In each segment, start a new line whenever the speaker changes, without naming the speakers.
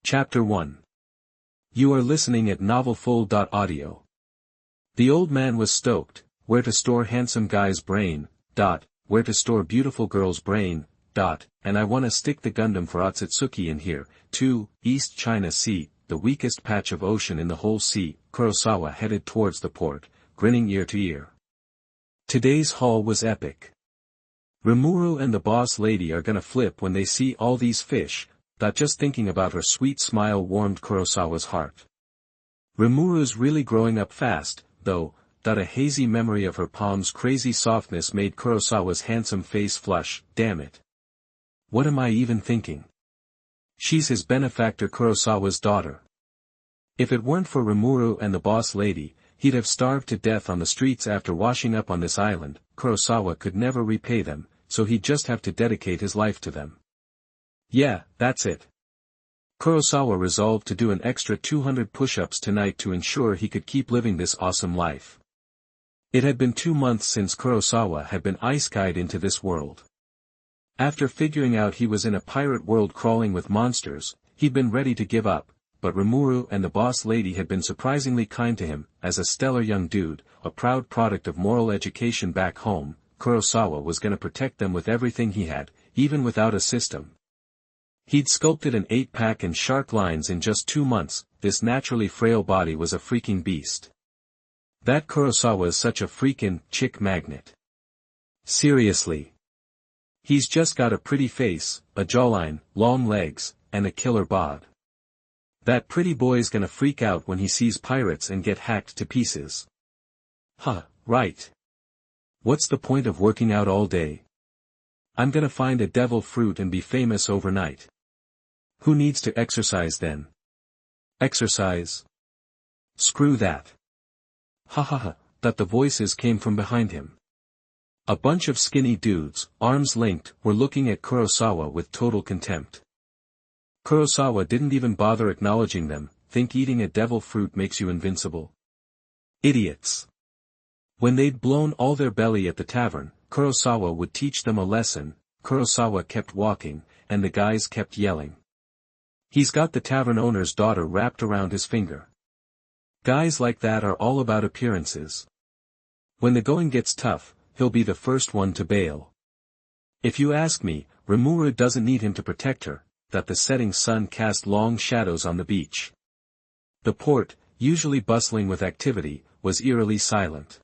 Chapter 1. You are listening at novelfull.audio. The old man was stoked, where to store handsome guy's brain, where to store beautiful girl's brain, and I wanna stick the Gundam for Otsutsuki in here, too. East China Sea, the weakest patch of ocean in the whole sea. Kurosawa headed towards the port, grinning ear to ear. Today's haul was epic. Rimuru and the boss lady are gonna flip when they see all these fish. Just thinking about her sweet smile warmed Kurosawa's heart. Rimuru's really growing up fast, though. A hazy memory of her palm's crazy softness made Kurosawa's handsome face flush. Damn it. What am I even thinking? She's his benefactor, Kurosawa's daughter. If it weren't for Rimuru and the boss lady, he'd have starved to death on the streets after washing up on this island. Kurosawa could never repay them, so he'd just have to dedicate his life to them. Yeah, that's it. Kurosawa resolved to do an extra 200 push-ups tonight to ensure he could keep living this awesome life. It had been 2 months since Kurosawa had been isekai'd into this world. After figuring out he was in a pirate world crawling with monsters, he'd been ready to give up, but Rimuru and the boss lady had been surprisingly kind to him. As a stellar young dude, a proud product of moral education back home, Kurosawa was gonna protect them with everything he had, even without a system. He'd sculpted an 8-pack and shark lines in just 2 months. This naturally frail body was a freaking beast. That Kurosawa is such a freakin' chick magnet. Seriously. He's just got a pretty face, a jawline, long legs, and a killer bod. That pretty boy's gonna freak out when he sees pirates and get hacked to pieces. Huh, right. What's the point of working out all day? I'm gonna find a devil fruit and be famous overnight. Who needs to exercise then? Exercise? Screw that. Ha ha ha, that the voices came from behind him. A bunch of skinny dudes, arms linked, were looking at Kurosawa with total contempt. Kurosawa didn't even bother acknowledging them. Think eating a devil fruit makes you invincible? Idiots. When they'd blown all their belly at the tavern, Kurosawa would teach them a lesson. Kurosawa kept walking, and the guys kept yelling. He's got the tavern owner's daughter wrapped around his finger. Guys like that are all about appearances. When the going gets tough, he'll be the first one to bail. If you ask me, Rimuru doesn't need him to protect her. That the setting sun cast long shadows on the beach. The port, usually bustling with activity, was eerily silent.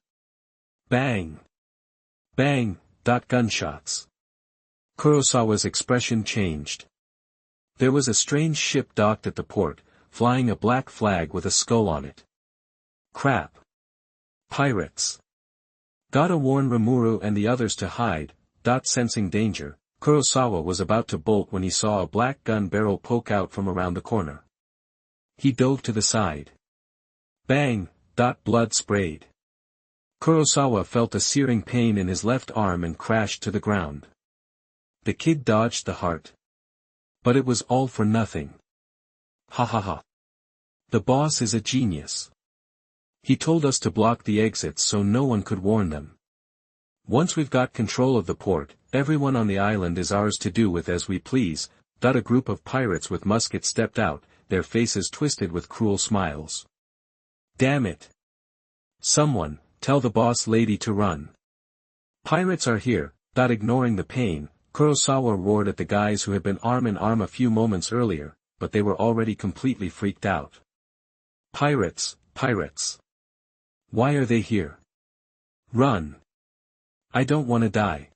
Bang! Bang! Gunshots. Kurosawa's expression changed. There was a strange ship docked at the port, flying a black flag with a skull on it. Crap. Pirates. Gotta warn Rimuru and the others to hide. Sensing danger, Kurosawa was about to bolt when he saw a black gun barrel poke out from around the corner. He dove to the side. Bang! Blood sprayed. Kurosawa felt a searing pain in his left arm and crashed to the ground. The kid dodged the heart. But it was all for nothing. Ha ha ha. The boss is a genius. He told us to block the exits so no one could warn them. Once we've got control of the port, everyone on the island is ours to do with as we please. A group of pirates with muskets stepped out, their faces twisted with cruel smiles. Damn it. Someone, tell the boss lady to run. Pirates are here. Ignoring the pain, Kurosawa roared at the guys who had been arm in arm a few moments earlier, but they were already completely freaked out. Pirates, pirates. Why are they here? Run. I don't want to die.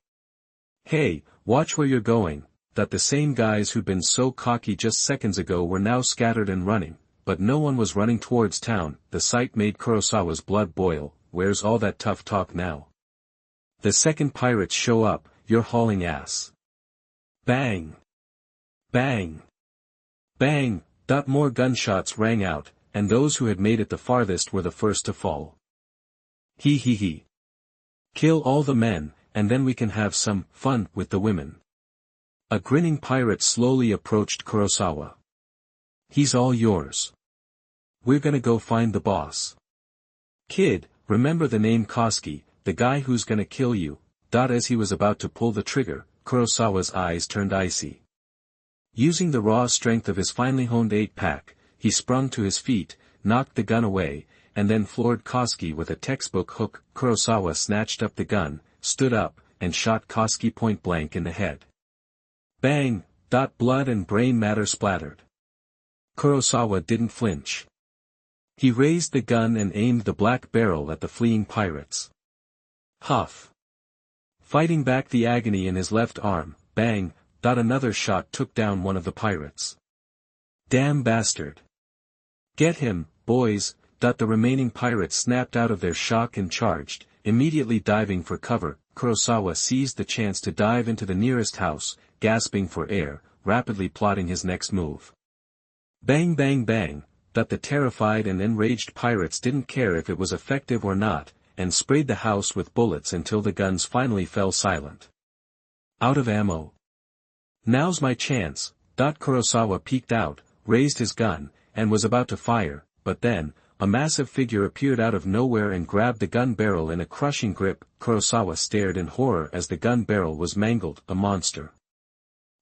Hey, watch where you're going. The same guys who'd been so cocky just seconds ago were now scattered and running, but no one was running towards town. The sight made Kurosawa's blood boil. Where's all that tough talk now? The second pirates show up, you're hauling ass. Bang! Bang! Bang! More gunshots rang out, and those who had made it the farthest were the first to fall. He he he. Kill all the men, and then we can have some fun with the women. A grinning pirate slowly approached Kurosawa. He's all yours. We're gonna go find the boss. Kid, remember the name Koski, the guy who's gonna kill you. As he was about to pull the trigger, Kurosawa's eyes turned icy. Using the raw strength of his finely honed 8-pack, he sprung to his feet, knocked the gun away, and then floored Koski with a textbook hook. Kurosawa snatched up the gun, stood up, and shot Koski point blank in the head. Bang! Blood and brain matter splattered. Kurosawa didn't flinch. He raised the gun and aimed the black barrel at the fleeing pirates. Huff! Fighting back the agony in his left arm, bang! Another shot took down one of the pirates. Damn bastard! Get him, boys! The remaining pirates snapped out of their shock and charged, immediately diving for cover. Kurosawa seized the chance to dive into the nearest house, gasping for air, rapidly plotting his next move. Bang bang bang! The terrified and enraged pirates didn't care if it was effective or not, and sprayed the house with bullets until the guns finally fell silent. Out of ammo. Now's my chance. Kurosawa peeked out, raised his gun, and was about to fire, but then, a massive figure appeared out of nowhere and grabbed the gun barrel in a crushing grip. Kurosawa stared in horror as the gun barrel was mangled. A monster.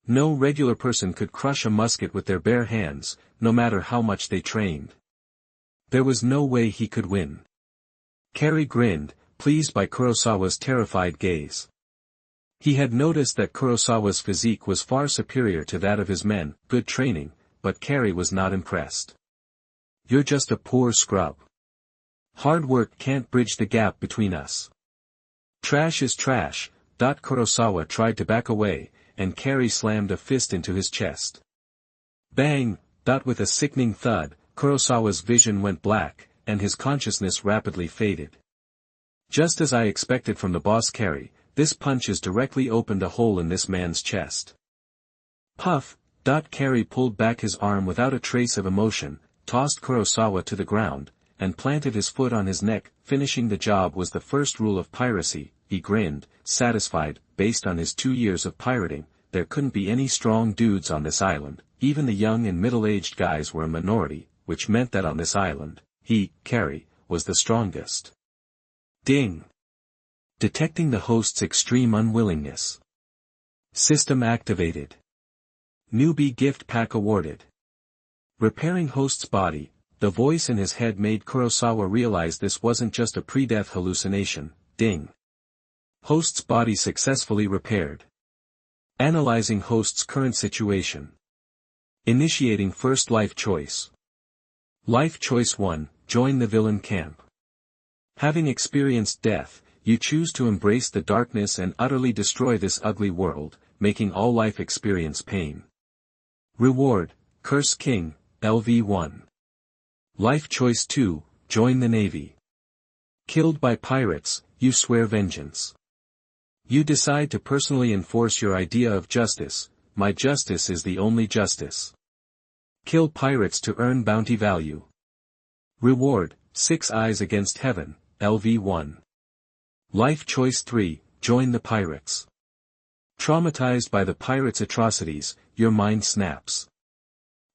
No regular person could crush a musket with their bare hands, no matter how much they trained. There was no way he could win. Carey grinned, pleased by Kurosawa's terrified gaze. He had noticed that Kurosawa's physique was far superior to that of his men, good training, but Carey was not impressed. You're just a poor scrub. Hard work can't bridge the gap between us. Trash is trash. Kurosawa tried to back away, and Carey slammed a fist into his chest. Bang! With a sickening thud, Kurosawa's vision went black, and his consciousness rapidly faded. Just as I expected from the boss Carey, this punch has directly opened a hole in this man's chest. Puff! Carey pulled back his arm without a trace of emotion, tossed Kurosawa to the ground, and planted his foot on his neck. Finishing the job was the first rule of piracy. He grinned, satisfied. Based on his 2 years of pirating, there couldn't be any strong dudes on this island. Even the young and middle-aged guys were a minority, which meant that on this island, he, Carey, was the strongest. Ding! Detecting the host's extreme unwillingness. System activated. Newbie gift pack awarded. Repairing host's body. The voice in his head made Kurosawa realize this wasn't just a pre-death hallucination. Ding. Host's body successfully repaired. Analyzing host's current situation. Initiating first life choice. Life choice 1, join the villain camp. Having experienced death, you choose to embrace the darkness and utterly destroy this ugly world, making all life experience pain. Reward, Curse King, LV1. Life choice 2, join the Navy. Killed by pirates, you swear vengeance. You decide to personally enforce your idea of justice. My justice is the only justice. Kill pirates to earn bounty value. Reward, 6 Eyes Against Heaven, LV1. Life choice 3, join the pirates. Traumatized by the pirates' atrocities, your mind snaps.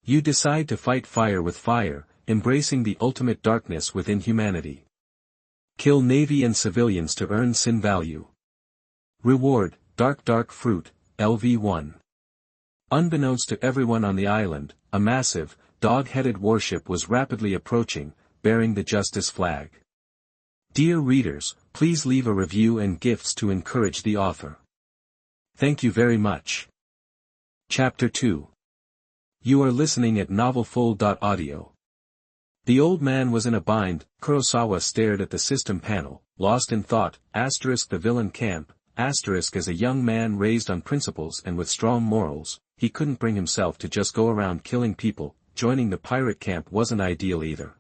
You decide to fight fire with fire, embracing the ultimate darkness within humanity. Kill Navy and civilians to earn sin value. Reward, dark fruit, LV1. Unbeknownst to everyone on the island, a massive, dog-headed warship was rapidly approaching, bearing the Justice flag. Dear readers, please leave a review and gifts to encourage the author. Thank you very much. Chapter 2. You are listening at novelfull.audio. The old man was in a bind. Kurosawa stared at the system panel, lost in thought. The villain camp. As a young man raised on principles and with strong morals, he couldn't bring himself to just go around killing people. Joining the pirate camp wasn't ideal either.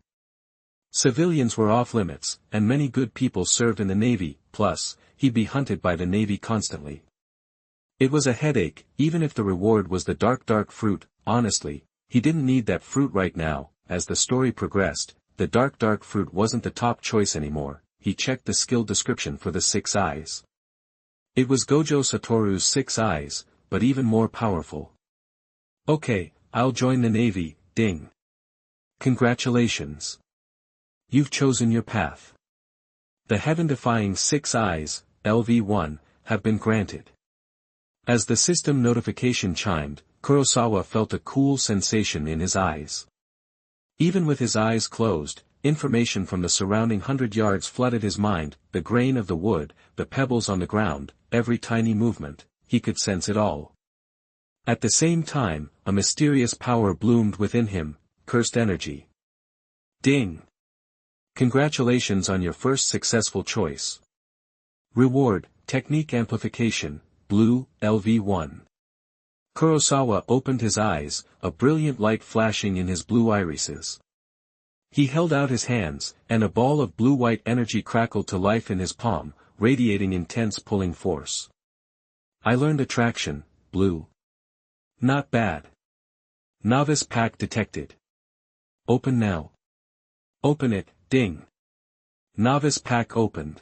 Civilians were off limits, and many good people served in the Navy. Plus, he'd be hunted by the Navy constantly. It was a headache. Even if the reward was the dark fruit, honestly, he didn't need that fruit right now. As the story progressed, the dark fruit wasn't the top choice anymore. He checked the skill description for the 6 Eyes. It was Gojo Satoru's 6 Eyes, but even more powerful. Okay, I'll join the Navy. Ding. Congratulations. You've chosen your path. The heaven-defying 6 Eyes, LV1, have been granted. As the system notification chimed, Kurosawa felt a cool sensation in his eyes. Even with his eyes closed, information from the surrounding 100 yards flooded his mind, the grain of the wood, the pebbles on the ground, every tiny movement, he could sense it all. At the same time, a mysterious power bloomed within him, cursed energy. Ding! Congratulations on your first successful choice. Reward, Technique Amplification, Blue, LV1. Kurosawa opened his eyes, a brilliant light flashing in his blue irises. He held out his hands, and a ball of blue-white energy crackled to life in his palm, radiating intense pulling force. I learned attraction, Blue. Not bad. Novice pack detected. Open now. Open it, ding. Novice pack opened.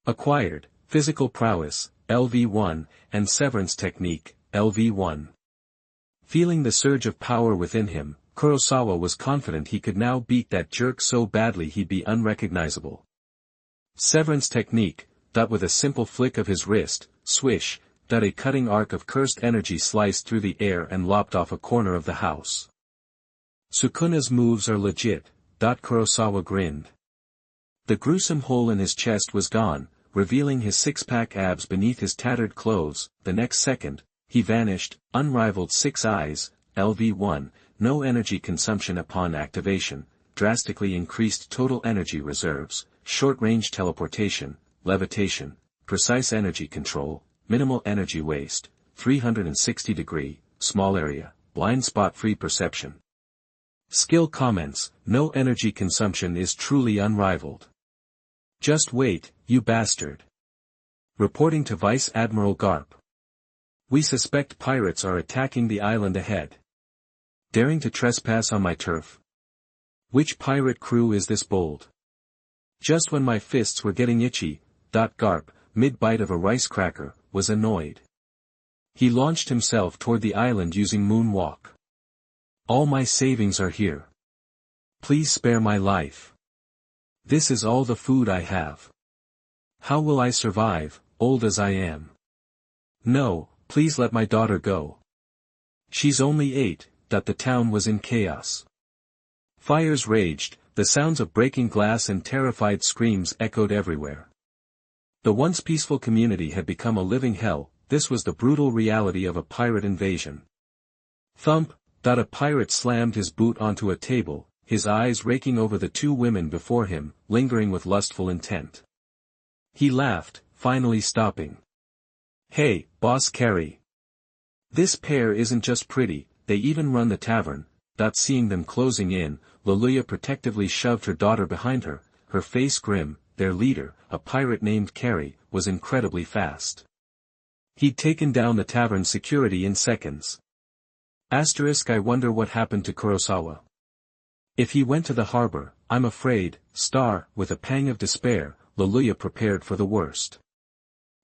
Acquired, Physical Prowess, LV1, and Severance Technique, LV1. Feeling the surge of power within him, Kurosawa was confident he could now beat that jerk so badly he'd be unrecognizable. Severance Technique, with a simple flick of his wrist, swish, a cutting arc of cursed energy sliced through the air and lopped off a corner of the house. Sukuna's moves are legit, Kurosawa grinned. The gruesome hole in his chest was gone, revealing his six-pack abs beneath his tattered clothes. The next second, he vanished, unrivaled 6 eyes, LV1, no energy consumption upon activation, drastically increased total energy reserves, short-range teleportation, levitation, precise energy control, minimal energy waste, 360-degree, small area, blind spot-free perception. Skill comments, no energy consumption is truly unrivaled. Just wait, you bastard. Reporting to Vice Admiral Garp. We suspect pirates are attacking the island ahead. Daring to trespass on my turf? Which pirate crew is this bold? Just when my fists were getting itchy, Garp, mid-bite of a rice cracker, was annoyed. He launched himself toward the island using moonwalk. All my savings are here. Please spare my life. This is all the food I have. How will I survive, old as I am? No, please let my daughter go. She's only 8, the town was in chaos. Fires raged, the sounds of breaking glass and terrified screams echoed everywhere. The once peaceful community had become a living hell. This was the brutal reality of a pirate invasion. Thump, a pirate slammed his boot onto a table, his eyes raking over the 2 women before him, lingering with lustful intent. He laughed, finally stopping. Hey, Boss Carrie. This pair isn't just pretty, they even run the tavern. Seeing them closing in, Loluya protectively shoved her daughter behind her, her face grim. Their leader, a pirate named Carrie, was incredibly fast. He'd taken down the tavern security in seconds. I wonder what happened to Kurosawa. If he went to the harbor, I'm afraid, with a pang of despair, Loluya prepared for the worst.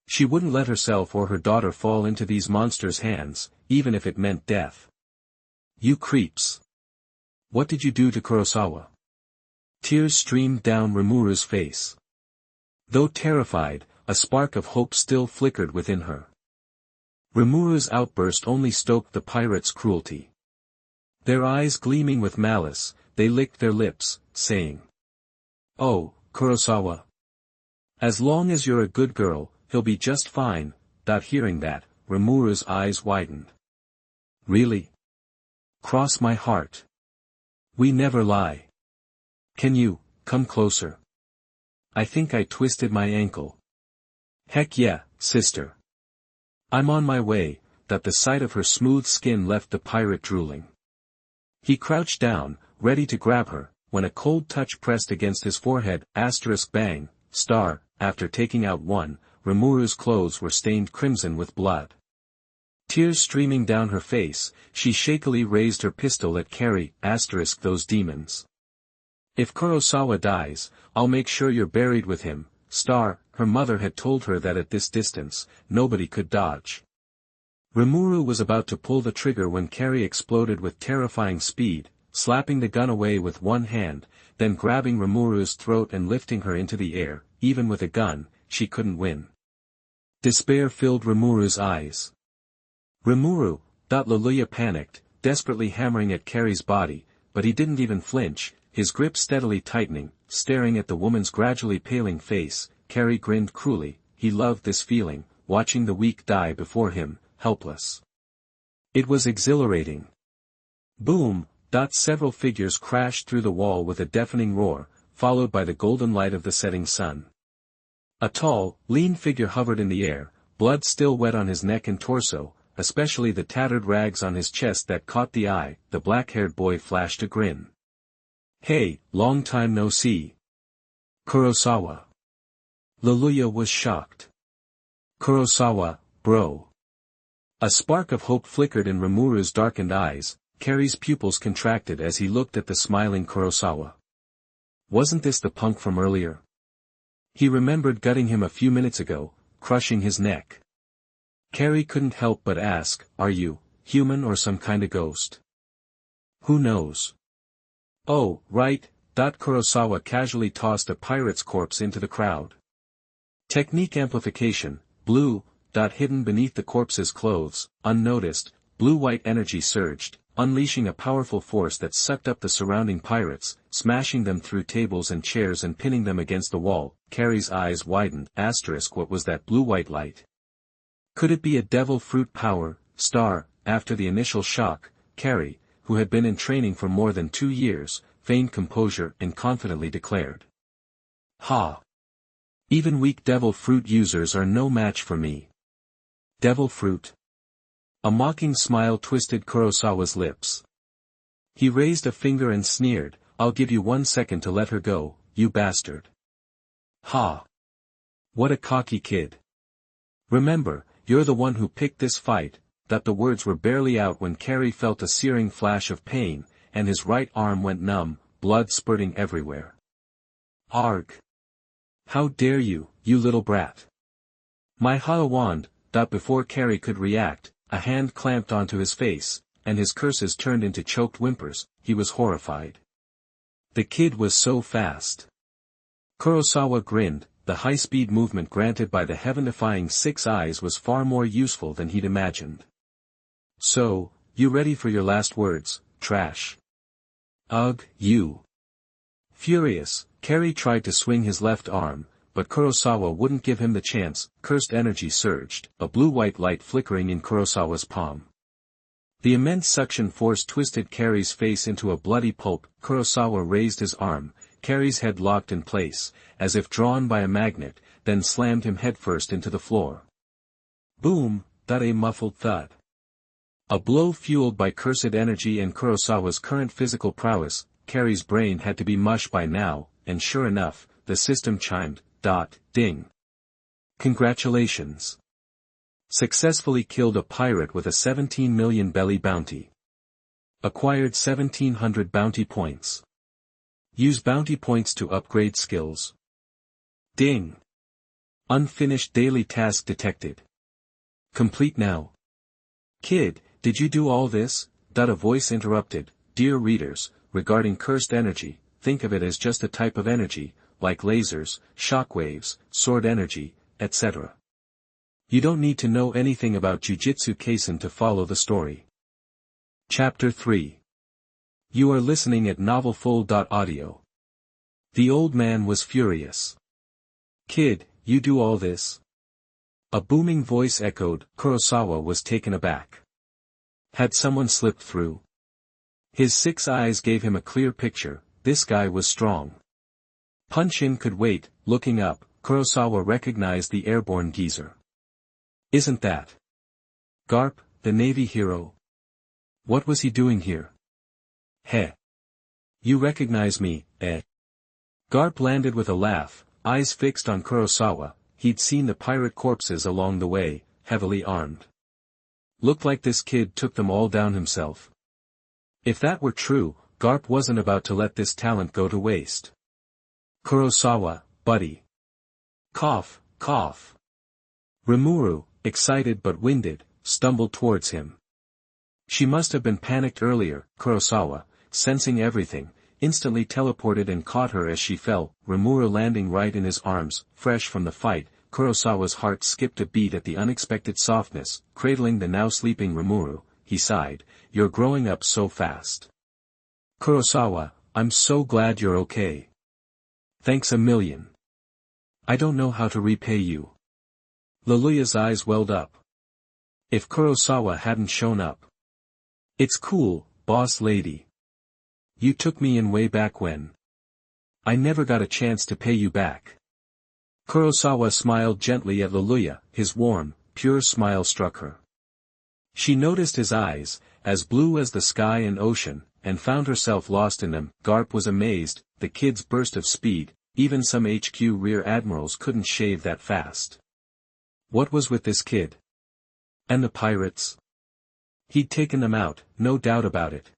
She wouldn't let herself or her daughter fall into these monsters' hands, even if it meant death. You creeps. What did you do to Kurosawa? Tears streamed down Rimuru's face. Though terrified, a spark of hope still flickered within her. Rimuru's outburst only stoked the pirates' cruelty. Their eyes gleaming with malice, they licked their lips, saying, "Oh, Kurosawa. As long as you're a good girl, he'll be just fine." Hearing that, Rimuru's eyes widened. Really? Cross my heart. We never lie. Can you, come closer? I think I twisted my ankle. Heck yeah, sister. I'm on my way. The sight of her smooth skin left the pirate drooling. He crouched down, ready to grab her, when a cold touch pressed against his forehead. Bang, after taking out one, Rimuru's clothes were stained crimson with blood. Tears streaming down her face, she shakily raised her pistol at Carrie. Those demons. If Kurosawa dies, I'll make sure you're buried with him. Her mother had told her that at this distance, nobody could dodge. Rimuru was about to pull the trigger when Carrie exploded with terrifying speed, slapping the gun away with one hand, then grabbing Rimuru's throat and lifting her into the air. Even with a gun, she couldn't win. Despair filled Rimuru's eyes. Rimuru, Leluya panicked, desperately hammering at Carrie's body, but he didn't even flinch, his grip steadily tightening, staring at the woman's gradually paling face. Carrie grinned cruelly. He loved this feeling, watching the weak die before him, helpless. It was exhilarating. Boom! Several figures crashed through the wall with a deafening roar, followed by the golden light of the setting sun. A tall, lean figure hovered in the air, blood still wet on his neck and torso, especially the tattered rags on his chest that caught the eye. The black-haired boy flashed a grin. "Hey, long time no see. Kurosawa." Leluya was shocked. "Kurosawa, bro." A spark of hope flickered in Rimuru's darkened eyes. Carrie's pupils contracted as he looked at the smiling Kurosawa. Wasn't this the punk from earlier? He remembered gutting him a few minutes ago, crushing his neck. Carrie couldn't help but ask, "Are you human or some kinda ghost?" "Who knows?" "Oh, right." Kurosawa casually tossed a pirate's corpse into the crowd. Technique amplification, blue. Hidden beneath the corpse's clothes, unnoticed, blue-white energy surged, unleashing a powerful force that sucked up the surrounding pirates, smashing them through tables and chairs and pinning them against the wall. Carrie's eyes widened. What was that blue-white light? Could it be a devil fruit power, star? After the initial shock, Carrie, who had been in training for more than 2 years, feigned composure and confidently declared. "Ha! Even weak devil fruit users are no match for me." Devil fruit? A mocking smile twisted Kurosawa's lips. He raised a finger and sneered, "I'll give you 1 second to let her go, you bastard." "Ha! What a cocky kid. Remember, you're the one who picked this fight." The words were barely out when Carrie felt a searing flash of pain, and his right arm went numb, blood spurting everywhere. "Arg! How dare you, you little brat! My wand!" Before Carrie could react, a hand clamped onto his face, and his curses turned into choked whimpers. He was horrified. The kid was so fast. Kurosawa grinned. The high-speed movement granted by the heaven-defying Six Eyes was far more useful than he'd imagined. "So, you ready for your last words, trash?" "Ugh, you." Furious, Carrie tried to swing his left arm, but Kurosawa wouldn't give him the chance. Cursed energy surged, a blue-white light flickering in Kurosawa's palm. The immense suction force twisted Carrie's face into a bloody pulp. Kurosawa raised his arm, Carrie's head locked in place, as if drawn by a magnet, then slammed him headfirst into the floor. Boom! A muffled thud. A blow fueled by cursed energy and Kurosawa's current physical prowess. Carrie's brain had to be mush by now, and sure enough, the system chimed. Ding. Congratulations. Successfully killed a pirate with a 17 million belly bounty. Acquired 1,700 bounty points. Use bounty points to upgrade skills. Ding. Unfinished daily task detected. Complete now. Kid, did you do all this? A voice interrupted. Dear readers, regarding cursed energy, think of it as just a type of energy, like lasers, shockwaves, sword energy, etc. You don't need to know anything about Jujutsu Kaisen to follow the story. Chapter 3. You are listening at novelfull.audio. The old man was furious. Kid, you do all this? A booming voice echoed. Kurosawa was taken aback. Had someone slipped through? His 6 eyes gave him a clear picture. This guy was strong. Punch-In could wait. Looking up, Kurosawa recognized the airborne geezer. Isn't that Garp, the Navy hero? What was he doing here? Heh. You recognize me, eh? Garp landed with a laugh, eyes fixed on Kurosawa. He'd seen the pirate corpses along the way, heavily armed. Looked like this kid took them all down himself. If that were true, Garp wasn't about to let this talent go to waste. Kurosawa, buddy. Cough, cough. Rimuru, excited but winded, stumbled towards him. She must have been panicked earlier. Kurosawa, sensing everything, instantly teleported and caught her as she fell, Rimuru landing right in his arms. Fresh from the fight, Kurosawa's heart skipped a beat at the unexpected softness. Cradling the now sleeping Rimuru, he sighed, you're growing up so fast. Kurosawa, I'm so glad you're okay. Thanks a million. I don't know how to repay you. Luluya's eyes welled up. If Kurosawa hadn't shown up. It's cool, boss lady. You took me in way back when. I never got a chance to pay you back. Kurosawa smiled gently at Luluya, his warm, pure smile struck her. She noticed his eyes, as blue as the sky and ocean, and found herself lost in them. Garp was amazed, the kid's burst of speed, even some HQ rear admirals couldn't shave that fast. What was with this kid? And the pirates? He'd taken them out, no doubt about it.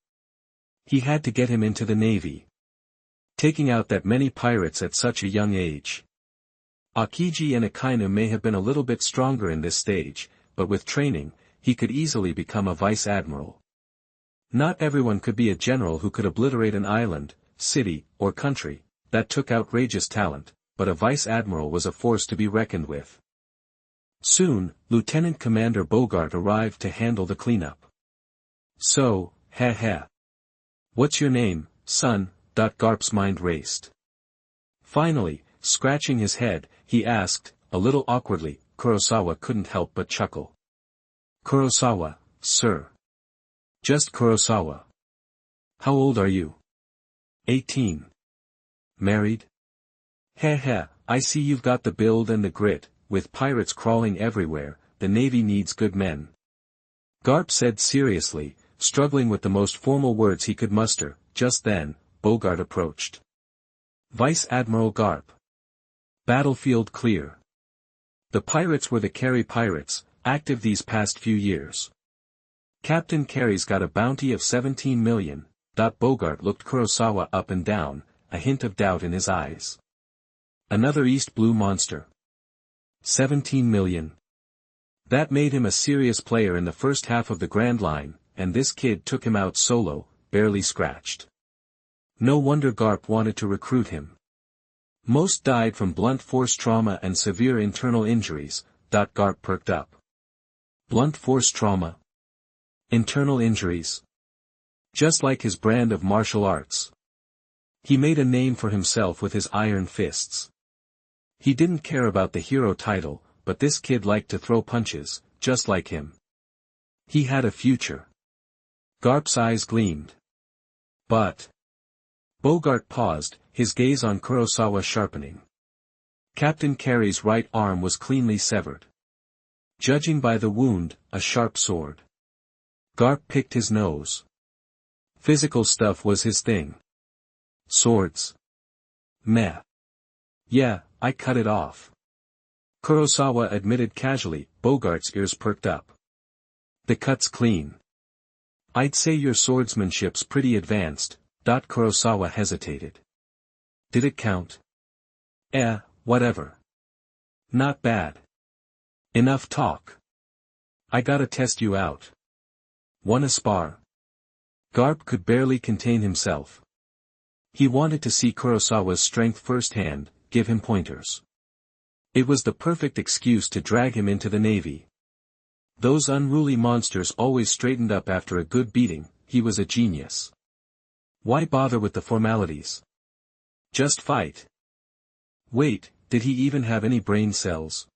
He had to get him into the navy. Taking out that many pirates at such a young age. Akiji and Akainu may have been a little bit stronger in this stage, but with training, he could easily become a vice admiral. Not everyone could be a general who could obliterate an island, city, or country. That took outrageous talent, but a vice admiral was a force to be reckoned with. Soon, Lieutenant Commander Bogart arrived to handle the cleanup. So, what's your name, son? Garp's mind raced. Finally, scratching his head, he asked, a little awkwardly. Kurosawa couldn't help but chuckle. Kurosawa, sir. Just Kurosawa. How old are you? 18. Married? I see you've got the build and the grit. With pirates crawling everywhere, the Navy needs good men. Garp said seriously, struggling with the most formal words he could muster. Just then, Bogart approached. Vice Admiral Garp. Battlefield clear. The pirates were the Carey Pirates, active these past few years. Captain Carey's got a bounty of 17 million. Bogart looked Kurosawa up and down, a hint of doubt in his eyes. Another East Blue monster. 17 million. That made him a serious player in the first half of the Grand Line, and this kid took him out solo, barely scratched. No wonder Garp wanted to recruit him. Most died from blunt force trauma and severe internal injuries. Garp perked up. Blunt force trauma. Internal injuries. Just like his brand of martial arts. He made a name for himself with his iron fists. He didn't care about the hero title, but this kid liked to throw punches, just like him. He had a future. Garp's eyes gleamed. But. Bogart paused, his gaze on Kurosawa sharpening. Captain Carey's right arm was cleanly severed. Judging by the wound, a sharp sword. Garp picked his nose. Physical stuff was his thing. Swords. Meh. Yeah, I cut it off. Kurosawa admitted casually. Bogart's ears perked up. The cut's clean. I'd say your swordsmanship's pretty advanced. Kurosawa hesitated. Did it count? Whatever. Not bad. Enough talk. I gotta test you out. Wanna spar? Garp could barely contain himself. He wanted to see Kurosawa's strength firsthand, give him pointers. It was the perfect excuse to drag him into the Navy. Those unruly monsters always straightened up after a good beating. He was a genius. Why bother with the formalities? Just fight. Wait, did he even have any brain cells?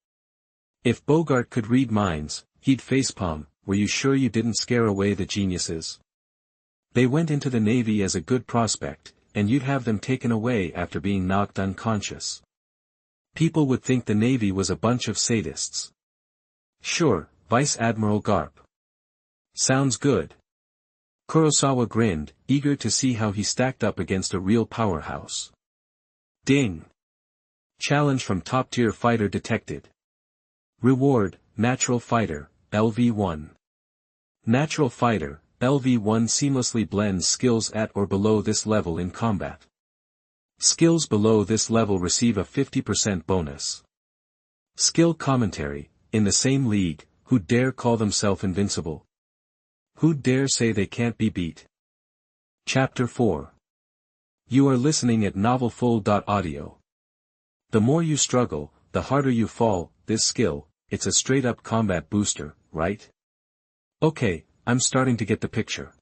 If Bogart could read minds, he'd facepalm. Were you sure you didn't scare away the geniuses? They went into the Navy as a good prospect, and you'd have them taken away after being knocked unconscious. People would think the Navy was a bunch of sadists. Sure, Vice Admiral Garp. Sounds good. Kurosawa grinned, eager to see how he stacked up against a real powerhouse. Ding! Challenge from top-tier fighter detected. Reward, Natural Fighter, LV1. Natural Fighter, LV1 seamlessly blends skills at or below this level in combat. Skills below this level receive a 50% bonus. Skill commentary, in the same league, who'd dare call themselves invincible? Who'd dare say they can't be beat? Chapter 4. You are listening at novelfull.audio. The more you struggle, the harder you fall. This skill, it's a straight-up combat booster, right? Okay, I'm starting to get the picture.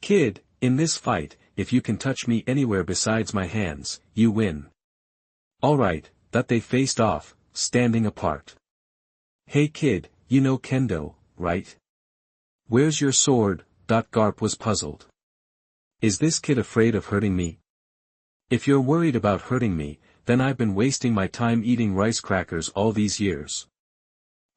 Kid, in this fight, if you can touch me anywhere besides my hands, you win. Alright, that they faced off, standing apart. Hey kid, you know kendo, right? Where's your sword? Garp was puzzled. Is this kid afraid of hurting me? If you're worried about hurting me, then I've been wasting my time eating rice crackers all these years.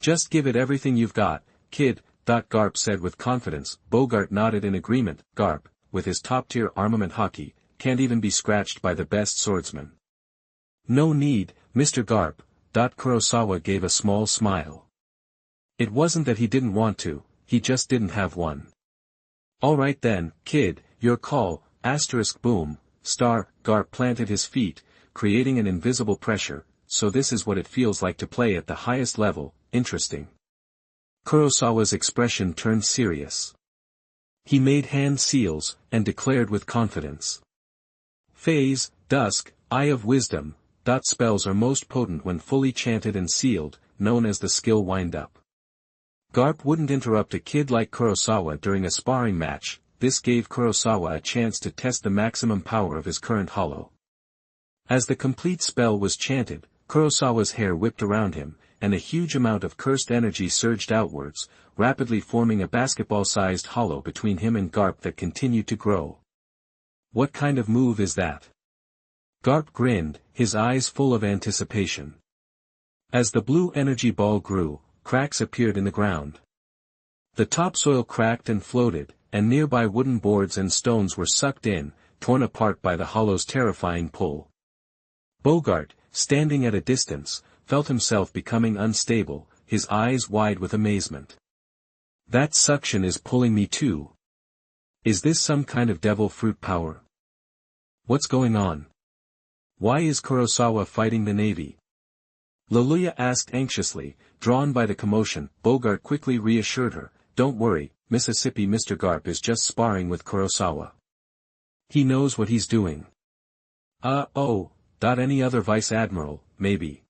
Just give it everything you've got, kid, Garp said with confidence. Bogart nodded in agreement. Garp, with his top-tier armament hockey, can't even be scratched by the best swordsman. No need, Mr. Garp, Kurosawa gave a small smile. It wasn't that he didn't want to, he just didn't have one. Alright then, kid, your call, boom, Garp planted his feet, creating an invisible pressure, so this is what it feels like to play at the highest level, interesting. Kurosawa's expression turned serious. He made hand seals, and declared with confidence. Phase, dusk, eye of wisdom, spells are most potent when fully chanted and sealed, known as the skill wind-up. Garp wouldn't interrupt a kid like Kurosawa during a sparring match. This gave Kurosawa a chance to test the maximum power of his current hollow. As the complete spell was chanted, Kurosawa's hair whipped around him, and a huge amount of cursed energy surged outwards, rapidly forming a basketball-sized hollow between him and Garp that continued to grow. What kind of move is that? Garp grinned, his eyes full of anticipation. As the blue energy ball grew, cracks appeared in the ground. The topsoil cracked and floated, and nearby wooden boards and stones were sucked in, torn apart by the hollow's terrifying pull. Bogart, standing at a distance, felt himself becoming unstable, his eyes wide with amazement. That suction is pulling me too. Is this some kind of devil fruit power? What's going on? Why is Kurosawa fighting the Navy? Luluya asked anxiously, drawn by the commotion. Bogart quickly reassured her, don't worry, Mississippi Mr. Garp is just sparring with Kurosawa. He knows what he's doing. Any other vice admiral, maybe.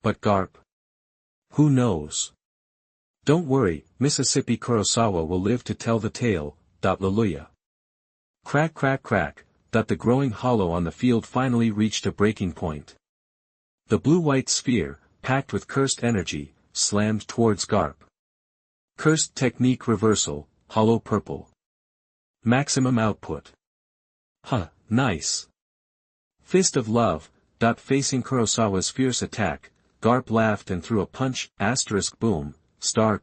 But Garp? Who knows? Don't worry, Mississippi Kurosawa will live to tell the tale, Luluya. Crack crack crack, the growing hollow on the field finally reached a breaking point. The blue-white sphere, packed with cursed energy, slammed towards Garp. Cursed technique reversal, hollow purple. Maximum output. Nice. Fist of love, facing Kurosawa's fierce attack, Garp laughed and threw a punch, boom,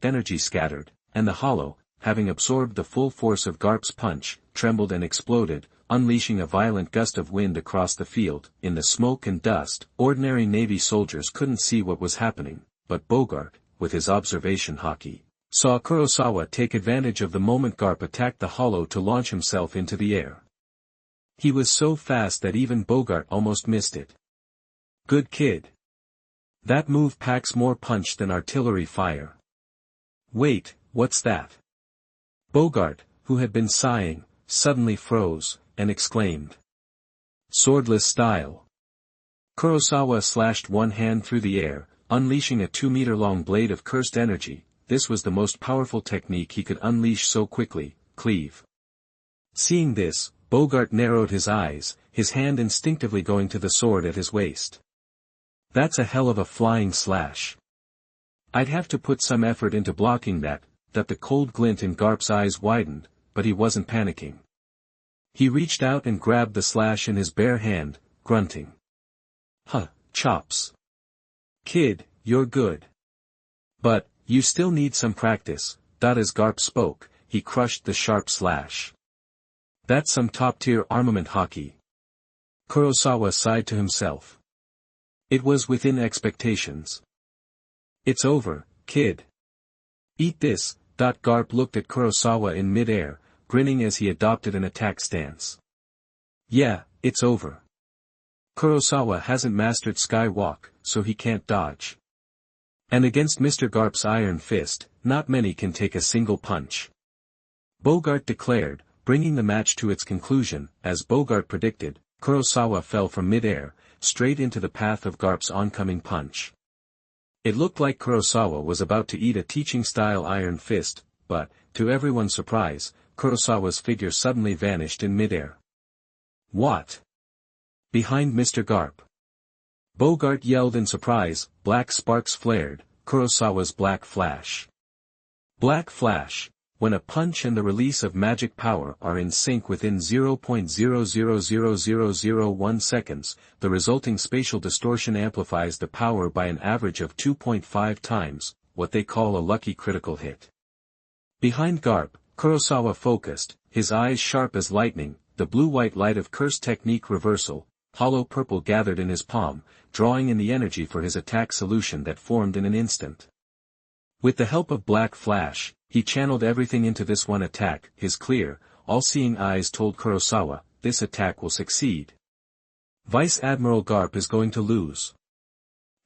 energy scattered, and the hollow, having absorbed the full force of Garp's punch, trembled and exploded, unleashing a violent gust of wind across the field. In the smoke and dust, ordinary Navy soldiers couldn't see what was happening, but Bogart, with his observation hockey, saw Kurosawa take advantage of the moment Garp attacked the hollow to launch himself into the air. He was so fast that even Bogart almost missed it. Good kid. That move packs more punch than artillery fire. Wait, what's that? Bogart, who had been sighing, suddenly froze, and exclaimed. Swordless style. Kurosawa slashed one hand through the air, unleashing a 2-meter-long blade of cursed energy. This was the most powerful technique he could unleash so quickly, cleave. Seeing this, Bogart narrowed his eyes, his hand instinctively going to the sword at his waist. That's a hell of a flying slash. I'd have to put some effort into blocking that. The cold glint in Garp's eyes widened, but he wasn't panicking. He reached out and grabbed the slash in his bare hand, grunting. Chops. Kid, you're good. But, you still need some practice. As Garp spoke, he crushed the sharp slash. That's some top-tier armament hockey. Kurosawa sighed to himself. It was within expectations. It's over, kid. Eat this. Garp looked at Kurosawa in mid-air, grinning as he adopted an attack stance. Yeah, it's over. Kurosawa hasn't mastered skywalk, so he can't dodge. And against Mr. Garp's iron fist, not many can take a single punch. Bogart declared, bringing the match to its conclusion. As Bogart predicted, Kurosawa fell from mid-air, straight into the path of Garp's oncoming punch. It looked like Kurosawa was about to eat a teaching-style iron fist, but, to everyone's surprise, Kurosawa's figure suddenly vanished in midair. What? Behind Mr. Garp. Bogart yelled in surprise. Black sparks flared, Kurosawa's black flash. Black flash. When a punch and the release of magic power are in sync within 0.000001 seconds, the resulting spatial distortion amplifies the power by an average of 2.5 times, what they call a lucky critical hit. Behind Garp, Kurosawa focused, his eyes sharp as lightning, the blue-white light of curse technique reversal, hollow purple gathered in his palm, drawing in the energy for his attack solution that formed in an instant. With the help of Black Flash, he channeled everything into this one attack. His clear, all-seeing eyes told Kurosawa, this attack will succeed. Vice Admiral Garp is going to lose.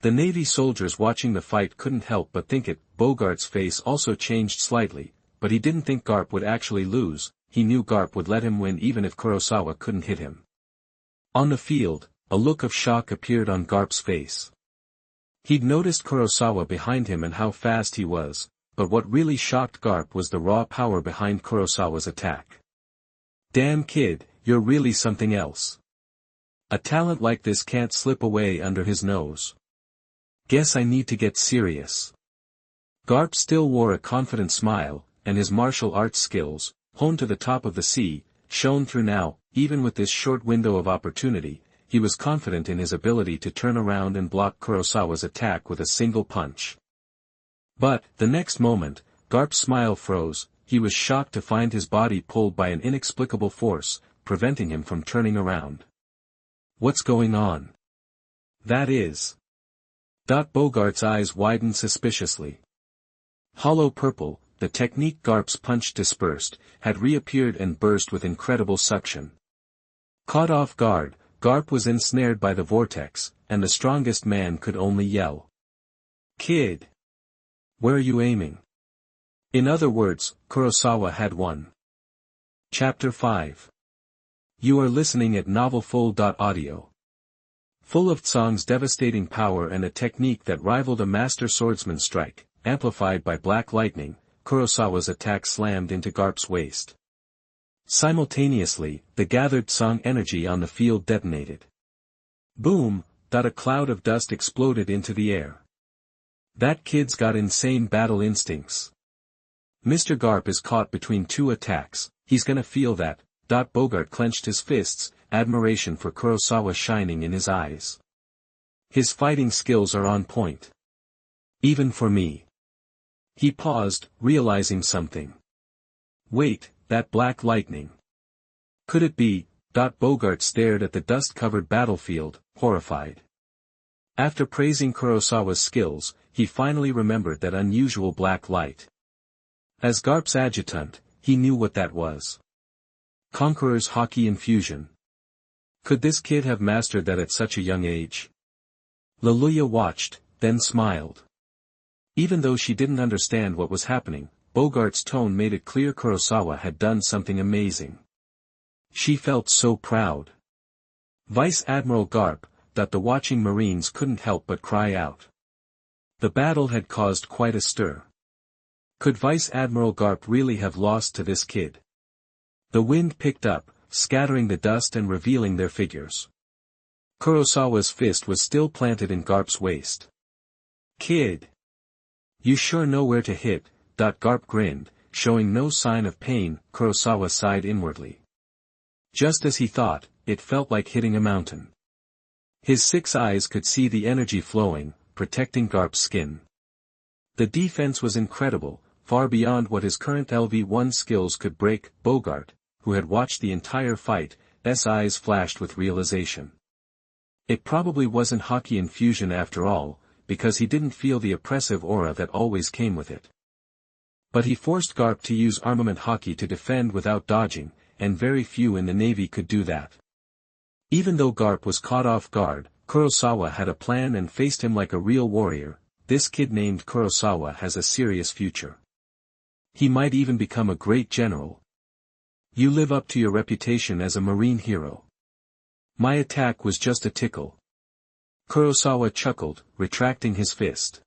The Navy soldiers watching the fight couldn't help but think it. Bogart's face also changed slightly, but he didn't think Garp would actually lose. He knew Garp would let him win even if Kurosawa couldn't hit him. On the field, a look of shock appeared on Garp's face. He'd noticed Kurosawa behind him and how fast he was, but what really shocked Garp was the raw power behind Kurosawa's attack. Damn kid, you're really something else. A talent like this can't slip away under his nose. Guess I need to get serious. Garp still wore a confident smile, and his martial arts skills, honed to the top of the sea, shone through now. Even with this short window of opportunity, he was confident in his ability to turn around and block Kurosawa's attack with a single punch. But, the next moment, Garp's smile froze. He was shocked to find his body pulled by an inexplicable force, preventing him from turning around. What's going on? That is. Bogart's eyes widened suspiciously. Hollow purple, the technique Garp's punch dispersed, had reappeared and burst with incredible suction. Caught off guard, Garp was ensnared by the vortex, and the strongest man could only yell. Kid! Where are you aiming? In other words, Kurosawa had won. Chapter 5. You are listening at novelfull.audio. Full of Tsong's devastating power and a technique that rivaled a master swordsman's strike, amplified by black lightning, Kurosawa's attack slammed into Garp's waist. Simultaneously, the gathered Tsong energy on the field detonated. Boom! A cloud of dust exploded into the air. That kid's got insane battle instincts. Mr. Garp is caught between two attacks, he's gonna feel that. Bogart clenched his fists, admiration for Kurosawa shining in his eyes. His fighting skills are on point. Even for me. He paused, realizing something. Wait, that black lightning. Could it be? Bogart stared at the dust-covered battlefield, horrified. After praising Kurosawa's skills, he finally remembered that unusual black light. As Garp's adjutant, he knew what that was. Conqueror's Hawkeye infusion. Could this kid have mastered that at such a young age? Lilia watched, then smiled. Even though she didn't understand what was happening, Bogart's tone made it clear Kurosawa had done something amazing. She felt so proud. Vice Admiral Garp, the watching Marines couldn't help but cry out. The battle had caused quite a stir. Could Vice Admiral Garp really have lost to this kid? The wind picked up, scattering the dust and revealing their figures. Kurosawa's fist was still planted in Garp's waist. Kid! You sure know where to hit. Garp grinned, showing no sign of pain. Kurosawa sighed inwardly. Just as he thought, it felt like hitting a mountain. His 6 eyes could see the energy flowing, protecting Garp's skin. The defense was incredible, far beyond what his current LV-1 skills could break. Bogart, who had watched the entire fight, s eyes flashed with realization. It probably wasn't Hawkeye infusion after all, because he didn't feel the oppressive aura that always came with it. But he forced Garp to use armament Hawkeye to defend without dodging, and very few in the Navy could do that. Even though Garp was caught off guard, Kurosawa had a plan and faced him like a real warrior. This kid named Kurosawa has a serious future. He might even become a great general. You live up to your reputation as a Marine hero. My attack was just a tickle. Kurosawa chuckled, retracting his fist.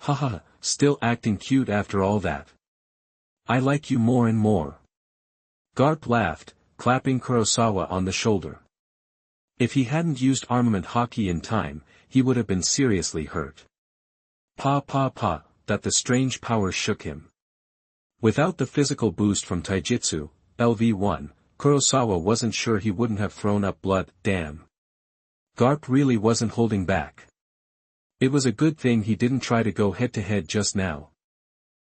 Haha, still acting cute after all that. I like you more and more. Garp laughed, clapping Kurosawa on the shoulder. If he hadn't used armament Hawkeye in time, he would have been seriously hurt. That the strange power shook him. Without the physical boost from Taijutsu, LV1, Kurosawa wasn't sure he wouldn't have thrown up blood. Damn. Garp really wasn't holding back. It was a good thing he didn't try to go head-to-head just now.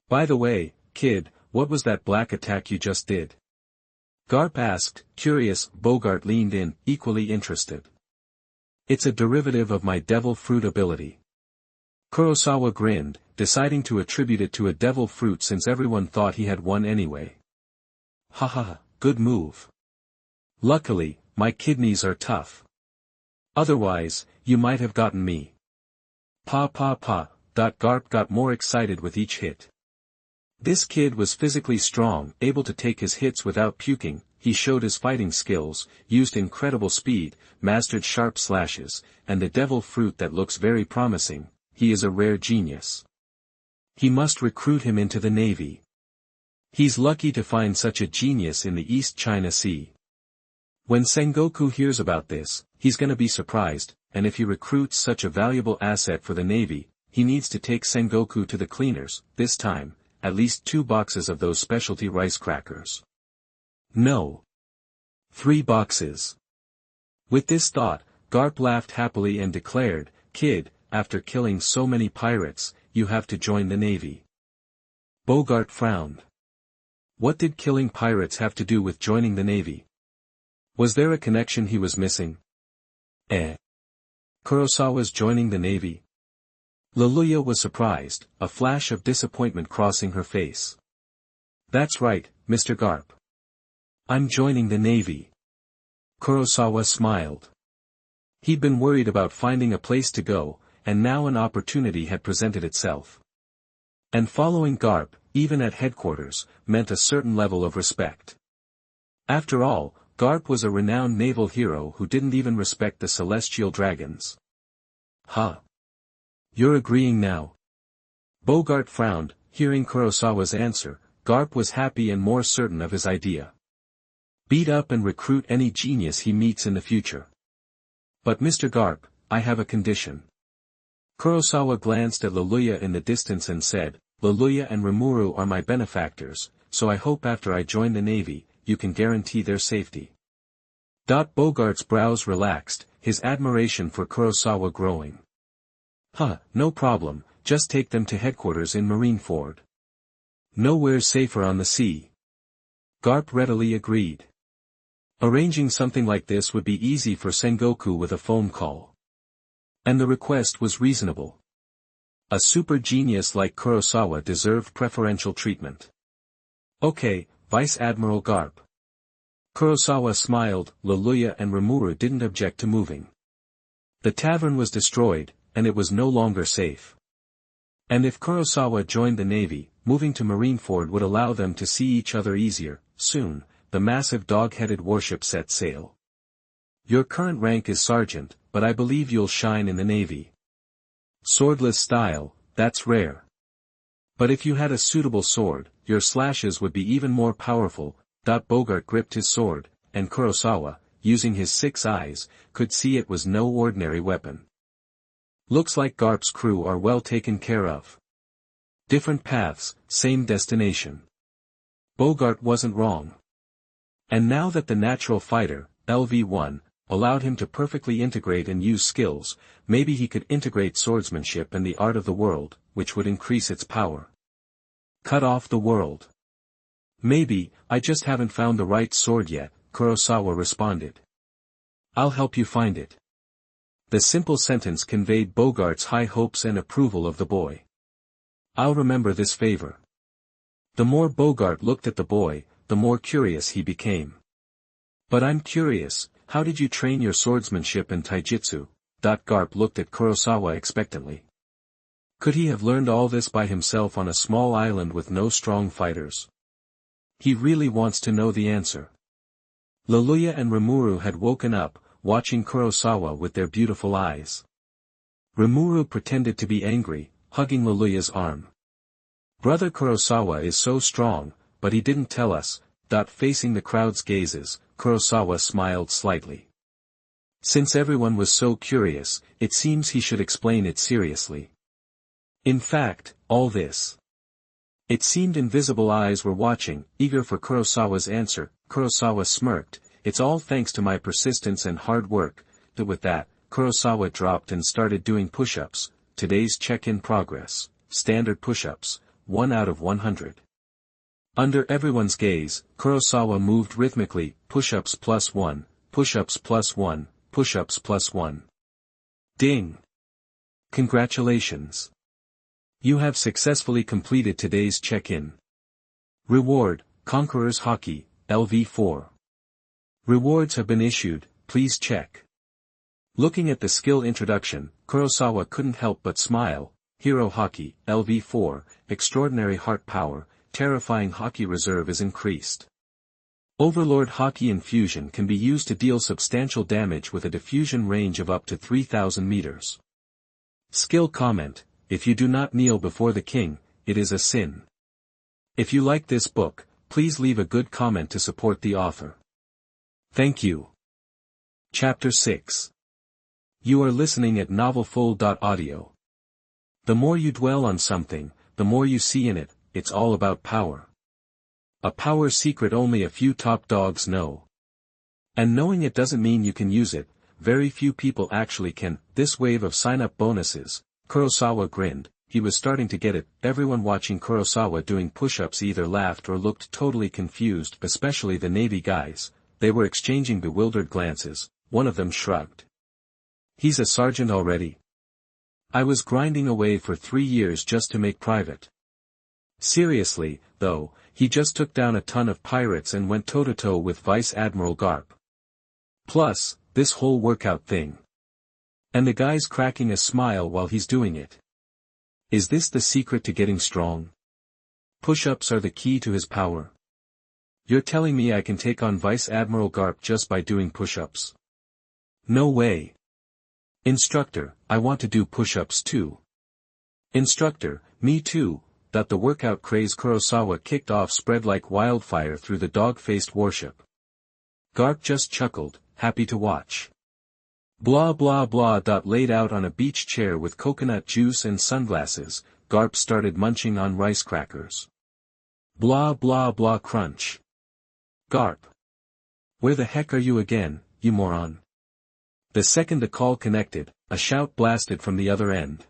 By the way, kid, what was that black attack you just did? Garp asked, curious. Bogart leaned in, equally interested. It's a derivative of my devil fruit ability. Kurosawa grinned, deciding to attribute it to a devil fruit since everyone thought he had one anyway. Haha, good move. Luckily, my kidneys are tough. Otherwise, you might have gotten me. Garp got more excited with each hit. This kid was physically strong, able to take his hits without puking. He showed his fighting skills, used incredible speed, mastered sharp slashes, and the devil fruit that looks very promising. He is a rare genius. He must recruit him into the Navy. He's lucky to find such a genius in the East China Sea. When Sengoku hears about this, he's gonna be surprised, and if he recruits such a valuable asset for the Navy, he needs to take Sengoku to the cleaners, this time, at least 2 boxes of those specialty rice crackers. No. 3 boxes. With this thought, Garp laughed happily and declared, kid, after killing so many pirates, you have to join the Navy. Bogart frowned. What did killing pirates have to do with joining the Navy? Was there a connection he was missing? Kurosawa's joining the Navy? Luluya was surprised, a flash of disappointment crossing her face. That's right, Mr. Garp. I'm joining the Navy. Kurosawa smiled. He'd been worried about finding a place to go, and now an opportunity had presented itself. And following Garp, even at headquarters, meant a certain level of respect. After all, Garp was a renowned naval hero who didn't even respect the celestial dragons. Huh. You're agreeing now? Bogart frowned, hearing Kurosawa's answer. Garp was happy and more certain of his idea. Beat up and recruit any genius he meets in the future. But Mr. Garp, I have a condition. Kurosawa glanced at Luluya in the distance and said, Luluya and Rimuru are my benefactors, so I hope after I join the Navy, you can guarantee their safety. Bogart's brows relaxed, his admiration for Kurosawa growing. No problem, just take them to headquarters in Marineford. Nowhere's safer on the sea. Garp readily agreed. Arranging something like this would be easy for Sengoku with a phone call. And the request was reasonable. A super genius like Kurosawa deserved preferential treatment. Okay, Vice Admiral Garp. Kurosawa smiled. Luluya and Rimuru didn't object to moving. The tavern was destroyed, and it was no longer safe. And if Kurosawa joined the Navy, moving to Marineford would allow them to see each other easier. Soon, the massive dog-headed warship set sail. Your current rank is sergeant, but I believe you'll shine in the Navy. Swordless style, that's rare. But if you had a suitable sword, your slashes would be even more powerful. Bogart gripped his sword, and Kurosawa, using his 6 eyes, could see it was no ordinary weapon. Looks like Garp's crew are well taken care of. Different paths, same destination. Bogart wasn't wrong. And now that the natural fighter, LV1, allowed him to perfectly integrate and use skills, maybe he could integrate swordsmanship and the art of the world, which would increase its power. Cut off the world. Maybe, I just haven't found the right sword yet, Kurosawa responded. I'll help you find it. The simple sentence conveyed Bogart's high hopes and approval of the boy. I'll remember this favor. The more Bogart looked at the boy, the more curious he became. But I'm curious, how did you train your swordsmanship and taijutsu? Garp looked at Kurosawa expectantly. Could he have learned all this by himself on a small island with no strong fighters? He really wants to know the answer. Luluya and Rimuru had woken up, watching Kurosawa with their beautiful eyes. Rimuru pretended to be angry, hugging Luluya's arm. Brother Kurosawa is so strong, but he didn't tell us. Facing the crowd's gazes, Kurosawa smiled slightly. Since everyone was so curious, it seems he should explain it seriously. In fact, all this. It seemed invisible eyes were watching, eager for Kurosawa's answer. Kurosawa smirked, "It's all thanks to my persistence and hard work." With that, Kurosawa dropped and started doing push-ups. Today's check-in progress. Standard push-ups, 1 out of 100. Under everyone's gaze, Kurosawa moved rhythmically, push-ups +1, push-ups +1, push-ups +1. Ding! Congratulations! You have successfully completed today's check-in. Reward, Conqueror's Hockey, LV4. Rewards have been issued, please check. Looking at the skill introduction, Kurosawa couldn't help but smile. Hero Hockey, LV4, Extraordinary Heart Power, Terrifying Hockey Reserve is increased. Overlord Hockey Infusion can be used to deal substantial damage with a diffusion range of up to 3,000 meters. Skill comment, if you do not kneel before the king, it is a sin. If you like this book, please leave a good comment to support the author. Thank you. Chapter 6. You are listening at novelfull.audio. The more you dwell on something, the more you see in it. It's all about power. A power secret only a few top dogs know. And knowing it doesn't mean you can use it, very few people actually can. This wave of sign-up bonuses, Kurosawa grinned, he was starting to get it. Everyone watching Kurosawa doing push-ups either laughed or looked totally confused, especially the Navy guys. They were exchanging bewildered glances. One of them shrugged. He's a sergeant already? I was grinding away for 3 years just to make private. Seriously, though, he just took down a ton of pirates and went toe-to-toe with Vice Admiral Garp. Plus, this whole workout thing. And the guy's cracking a smile while he's doing it. Is this the secret to getting strong? Push-ups are the key to his power. You're telling me I can take on Vice Admiral Garp just by doing push-ups? No way. Instructor, I want to do push-ups too. Instructor, me too. The workout craze Kurosawa kicked off spread like wildfire through the dog-faced warship. Garp just chuckled, happy to watch. Blah blah blah. Laid out on a beach chair with coconut juice and sunglasses, Garp started munching on rice crackers. Blah blah blah crunch. Garp. Where the heck are you again, you moron? The second the call connected, a shout blasted from the other end.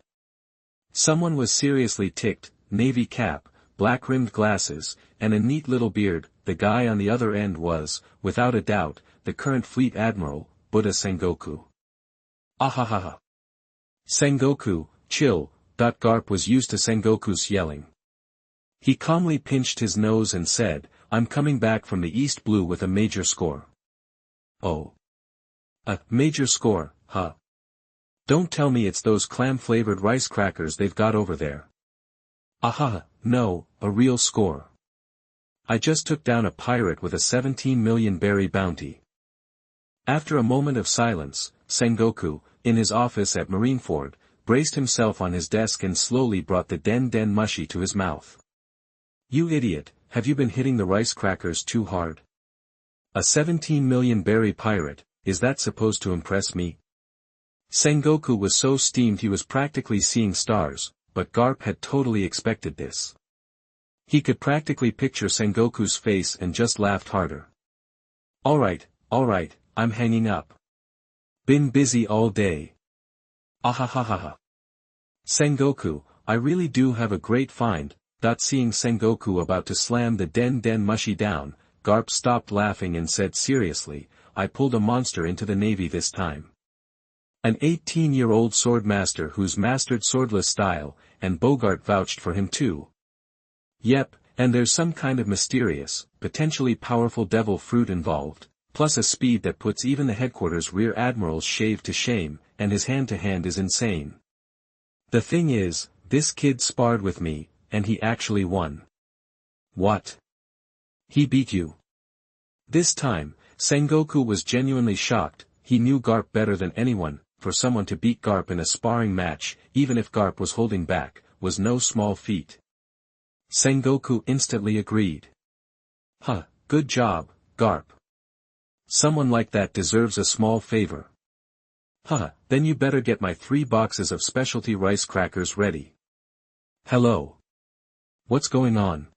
Someone was seriously ticked, navy cap, black-rimmed glasses, and a neat little beard. The guy on the other end was, without a doubt, the current fleet admiral, Buddha Sengoku. Ahahaha. Sengoku, chill. Garp was used to Sengoku's yelling. He calmly pinched his nose and said, I'm coming back from the East Blue with a major score. Oh. A major score, huh? Don't tell me it's those clam-flavored rice crackers they've got over there. Aha, no, a real score. I just took down a pirate with a 17 million berry bounty. After a moment of silence, Sengoku, in his office at Marineford, braced himself on his desk and slowly brought the den mushy to his mouth. You idiot, have you been hitting the rice crackers too hard? A 17 million berry pirate, is that supposed to impress me? Sengoku was so steamed he was practically seeing stars, but Garp had totally expected this. He could practically picture Sengoku's face and just laughed harder. Alright, I'm hanging up. Been busy all day. Ahahaha. Sengoku, I really do have a great find. Seeing Sengoku about to slam the den mushy down, Garp stopped laughing and said seriously, I pulled a monster into the Navy this time. An 18-year-old swordmaster who's mastered swordless style, and Bogart vouched for him too. Yep, and there's some kind of mysterious, potentially powerful devil fruit involved, plus a speed that puts even the headquarters rear admiral's shave to shame, and his hand-to-hand is insane. The thing is, this kid sparred with me, and he actually won. What? He beat you? This time, Sengoku was genuinely shocked. He knew Garp better than anyone. For someone to beat Garp in a sparring match, even if Garp was holding back, was no small feat. Sengoku instantly agreed. Huh, good job, Garp. Someone like that deserves a small favor. Huh, then you better get my 3 boxes of specialty rice crackers ready. Hello. What's going on?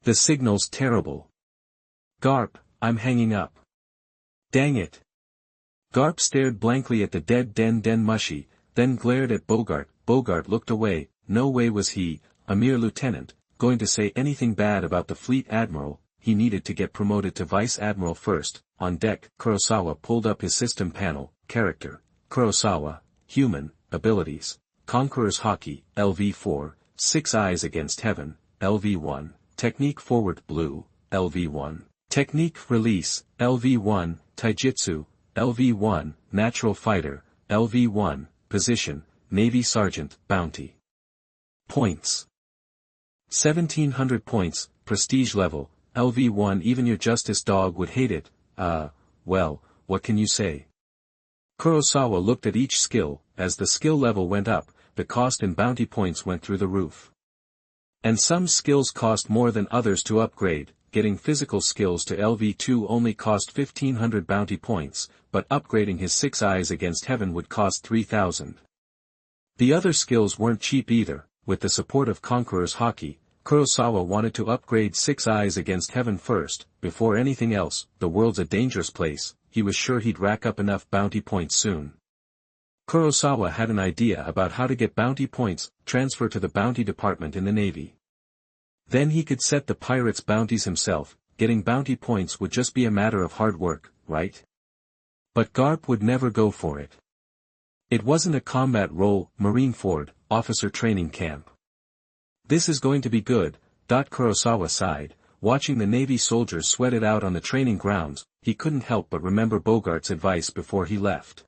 The signal's terrible. Garp, I'm hanging up. Dang it. Garp stared blankly at the dead den mushy, then glared at Bogart. Bogart looked away. No way was he, a mere lieutenant, going to say anything bad about the fleet admiral. He needed to get promoted to vice admiral first. On deck, Kurosawa pulled up his system panel. Character, Kurosawa, human, abilities, Conqueror's Hockey, LV4, Six Eyes Against Heaven, LV1, Technique Forward Blue, LV1, Technique Release, LV1, Taijutsu, LV1, Natural Fighter, LV1, Position, Navy Sergeant, Bounty. Points. 1700 points, Prestige level, LV1. Even your justice dog would hate it. Well, what can you say? Kurosawa looked at each skill. As the skill level went up, the cost in bounty points went through the roof. And some skills cost more than others to upgrade. Getting physical skills to LV2 only cost 1500 bounty points, but upgrading his Six Eyes Against Heaven would cost 3000. The other skills weren't cheap either. With the support of Conqueror's Hockey, Kurosawa wanted to upgrade Six Eyes Against Heaven first. Before anything else, the world's a dangerous place. He was sure he'd rack up enough bounty points soon. Kurosawa had an idea about how to get bounty points, transfer to the bounty department in the Navy. Then he could set the pirates' bounties himself. Getting bounty points would just be a matter of hard work, right? But Garp would never go for it. It wasn't a combat role. Marineford, officer training camp. This is going to be good. Kurosawa sighed. Watching the Navy soldiers sweat it out on the training grounds, he couldn't help but remember Bogart's advice before he left.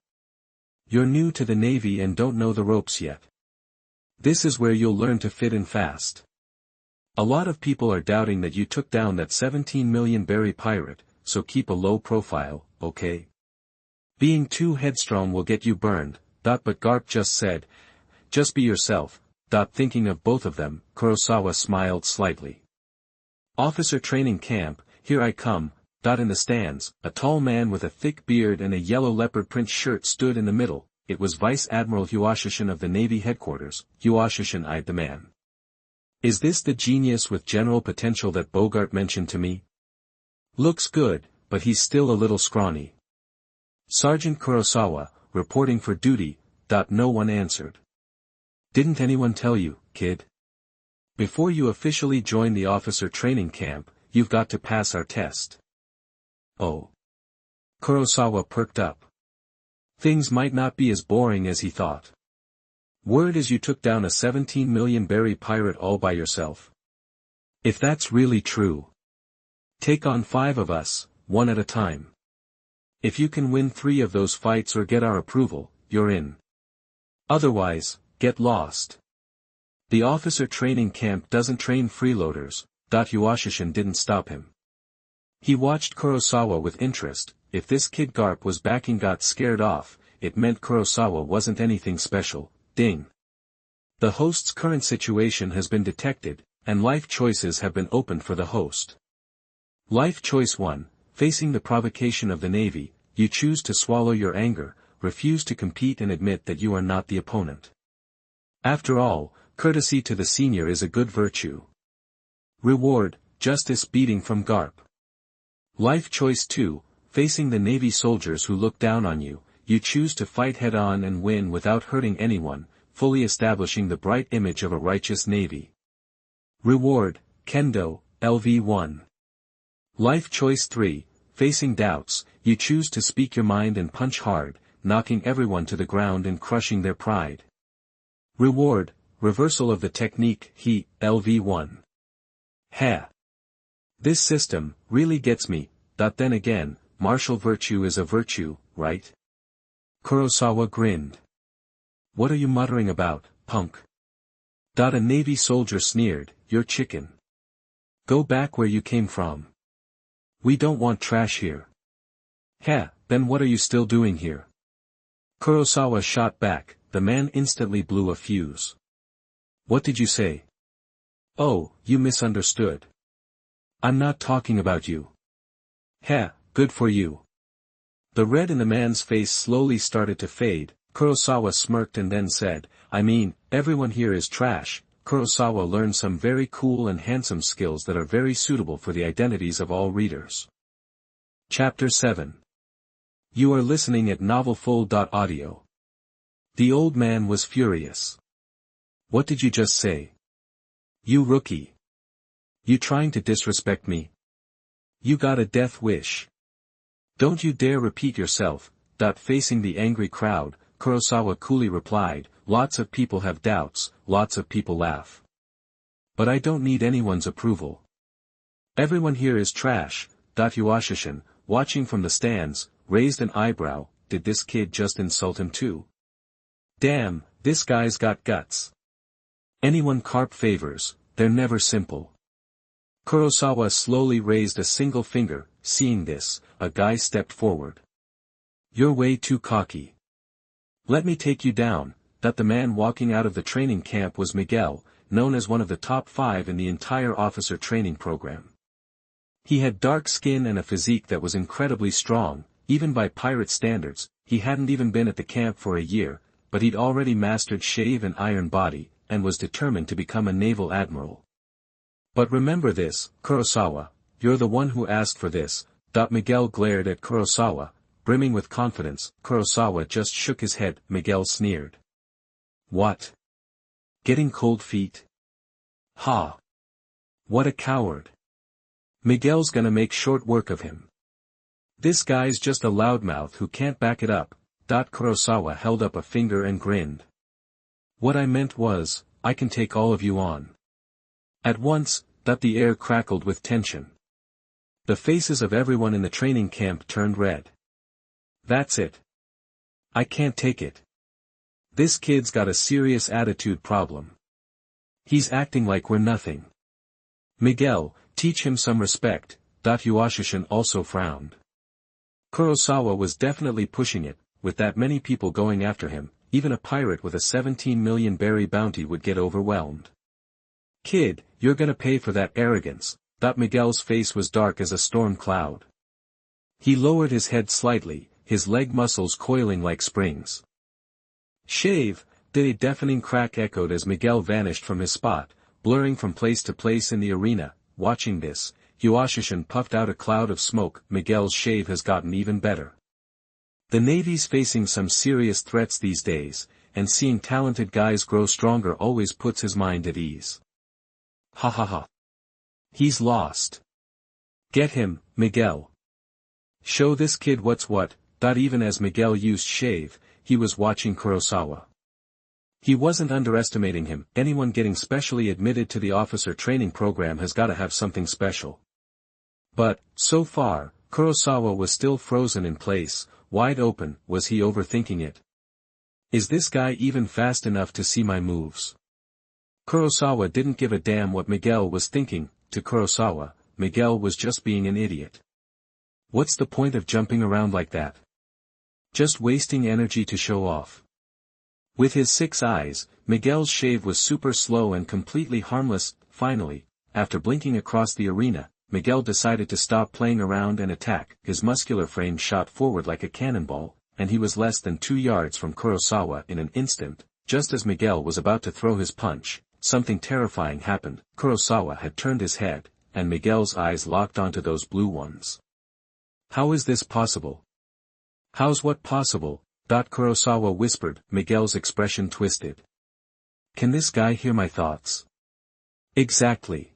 You're new to the Navy and don't know the ropes yet. This is where you'll learn to fit in fast. A lot of people are doubting that you took down that 17 million berry pirate, so keep a low profile, okay? Being too headstrong will get you burned. But Garp just said, just be yourself. Thinking of both of them, Kurosawa smiled slightly. Officer training camp, here I come. In the stands, a tall man with a thick beard and a yellow leopard print shirt stood in the middle. It was Vice Admiral Huashishin of the Navy headquarters. Huashishin eyed the man. Is this the genius with general potential that Bogart mentioned to me? Looks good, but he's still a little scrawny. Sergeant Kurosawa, reporting for duty. No one answered. Didn't anyone tell you, kid? Before you officially join the officer training camp, you've got to pass our test. Oh. Kurosawa perked up. Things might not be as boring as he thought. Word is you took down a 17 million berry pirate all by yourself. If that's really true, take on 5 of us, one at a time. If you can win 3 of those fights or get our approval, you're in. Otherwise, get lost. The officer training camp doesn't train freeloaders. Huashishin didn't stop him. He watched Kurosawa with interest. If this kid Garp was backing got scared off, it meant Kurosawa wasn't anything special. Ding. The host's current situation has been detected, and life choices have been opened for the host. Life choice 1, facing the provocation of the Navy, you choose to swallow your anger, refuse to compete and admit that you are not the opponent. After all, courtesy to the senior is a good virtue. Reward, justice beating from Garp. Life choice 2, facing the Navy soldiers who look down on you, you choose to fight head-on and win without hurting anyone, fully establishing the bright image of a righteous Navy. Reward, Kendo, LV1. Life choice 3, facing doubts, you choose to speak your mind and punch hard, knocking everyone to the ground and crushing their pride. Reward, reversal of the technique, he, LV1. Ha! This system, really gets me. Then again, martial virtue is a virtue, right? Kurosawa grinned. What are you muttering about, punk? A Navy soldier sneered, you're chicken. Go back where you came from. We don't want trash here. Ha, then what are you still doing here? Kurosawa shot back. The man instantly blew a fuse. What did you say? Oh, you misunderstood. I'm not talking about you. Heh, good for you. The red in the man's face slowly started to fade. Kurosawa smirked and then said, I mean, everyone here is trash. Kurosawa learned some very cool and handsome skills that are very suitable for the identities of all readers. Chapter 7. You are listening at novelfull.audio. The old man was furious. What did you just say? You rookie. You trying to disrespect me? You got a death wish. Don't you dare repeat yourself. Facing the angry crowd, Kurosawa coolly replied, lots of people have doubts, lots of people laugh. But I don't need anyone's approval. Everyone here is trash. Yuashishin, watching from the stands, raised an eyebrow. Did this kid just insult him too? Damn, this guy's got guts. Anyone carp favors, they're never simple. Kurosawa slowly raised a single finger. Seeing this, a guy stepped forward. You're way too cocky. Let me take you down. The man walking out of the training camp was Miguel, known as one of the top 5 in the entire officer training program. He had dark skin and a physique that was incredibly strong. Even by pirate standards, he hadn't even been at the camp for a year, but he'd already mastered shave and iron body, and was determined to become a naval admiral. But remember this, Kurosawa, you're the one who asked for this. Miguel glared at Kurosawa, brimming with confidence. Kurosawa just shook his head. Miguel sneered. What? Getting cold feet? Ha! What a coward. Miguel's gonna make short work of him. This guy's just a loudmouth who can't back it up. Kurosawa held up a finger and grinned. What I meant was, I can take all of you on. At once, the air crackled with tension. The faces of everyone in the training camp turned red. That's it. I can't take it. This kid's got a serious attitude problem. He's acting like we're nothing. Miguel, teach him some respect. Yuashishin also frowned. Kurosawa was definitely pushing it. With that many people going after him, even a pirate with a 17 million berry bounty would get overwhelmed. Kid, you're gonna pay for that arrogance. Miguel's face was dark as a storm cloud. He lowered his head slightly, his leg muscles coiling like springs. Shave! A deafening crack echoed as Miguel vanished from his spot, blurring from place to place in the arena. Watching this, Yuashishin puffed out a cloud of smoke. Miguel's shave has gotten even better. The Navy's facing some serious threats these days, and seeing talented guys grow stronger always puts his mind at ease. Ha ha ha. He's lost. Get him, Miguel. Show this kid what's what. Even as Miguel used shave, he was watching Kurosawa. He wasn't underestimating him. Anyone getting specially admitted to the officer training program has gotta have something special. But, so far, Kurosawa was still frozen in place, wide open. Was he overthinking it? Is this guy even fast enough to see my moves? Kurosawa didn't give a damn what Miguel was thinking. To Kurosawa, Miguel was just being an idiot. What's the point of jumping around like that? Just wasting energy to show off. With his 6 eyes, Miguel's shave was super slow and completely harmless. Finally, after blinking across the arena, Miguel decided to stop playing around and attack. His muscular frame shot forward like a cannonball, and he was less than 2 yards from Kurosawa in an instant. Just as Miguel was about to throw his punch, something terrifying happened. Kurosawa had turned his head, and Miguel's eyes locked onto those blue ones. How is this possible? How's what possible? Kurosawa whispered. Miguel's expression twisted. Can this guy hear my thoughts? Exactly.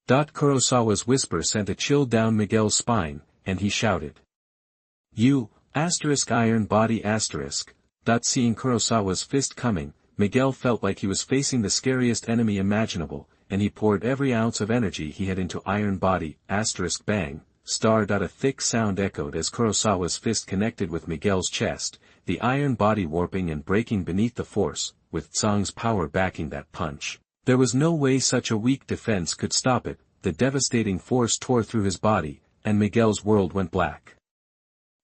Kurosawa's whisper sent a chill down Miguel's spine, and he shouted. You, iron body Seeing Kurosawa's fist coming, Miguel felt like he was facing the scariest enemy imaginable, and he poured every ounce of energy he had into iron body, bang, star. A thick sound echoed as Kurosawa's fist connected with Miguel's chest, the iron body warping and breaking beneath the force, with Tsang's power backing that punch. There was no way such a weak defense could stop it. The devastating force tore through his body, and Miguel's world went black.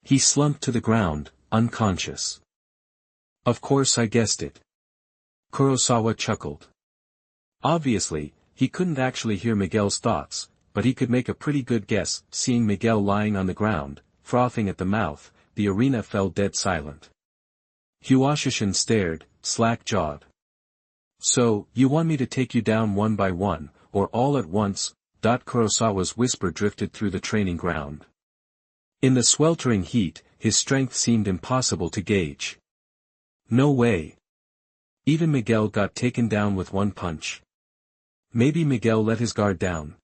He slumped to the ground, unconscious. Of course I guessed it. Kurosawa chuckled. Obviously, he couldn't actually hear Miguel's thoughts, but he could make a pretty good guess. Seeing Miguel lying on the ground, frothing at the mouth, the arena fell dead silent. Huashishin stared, slack-jawed. "So, you want me to take you down one by one, or all at once?" Kurosawa's whisper drifted through the training ground. In the sweltering heat, his strength seemed impossible to gauge. No way. Even Miguel got taken down with one punch. Maybe Miguel let his guard down.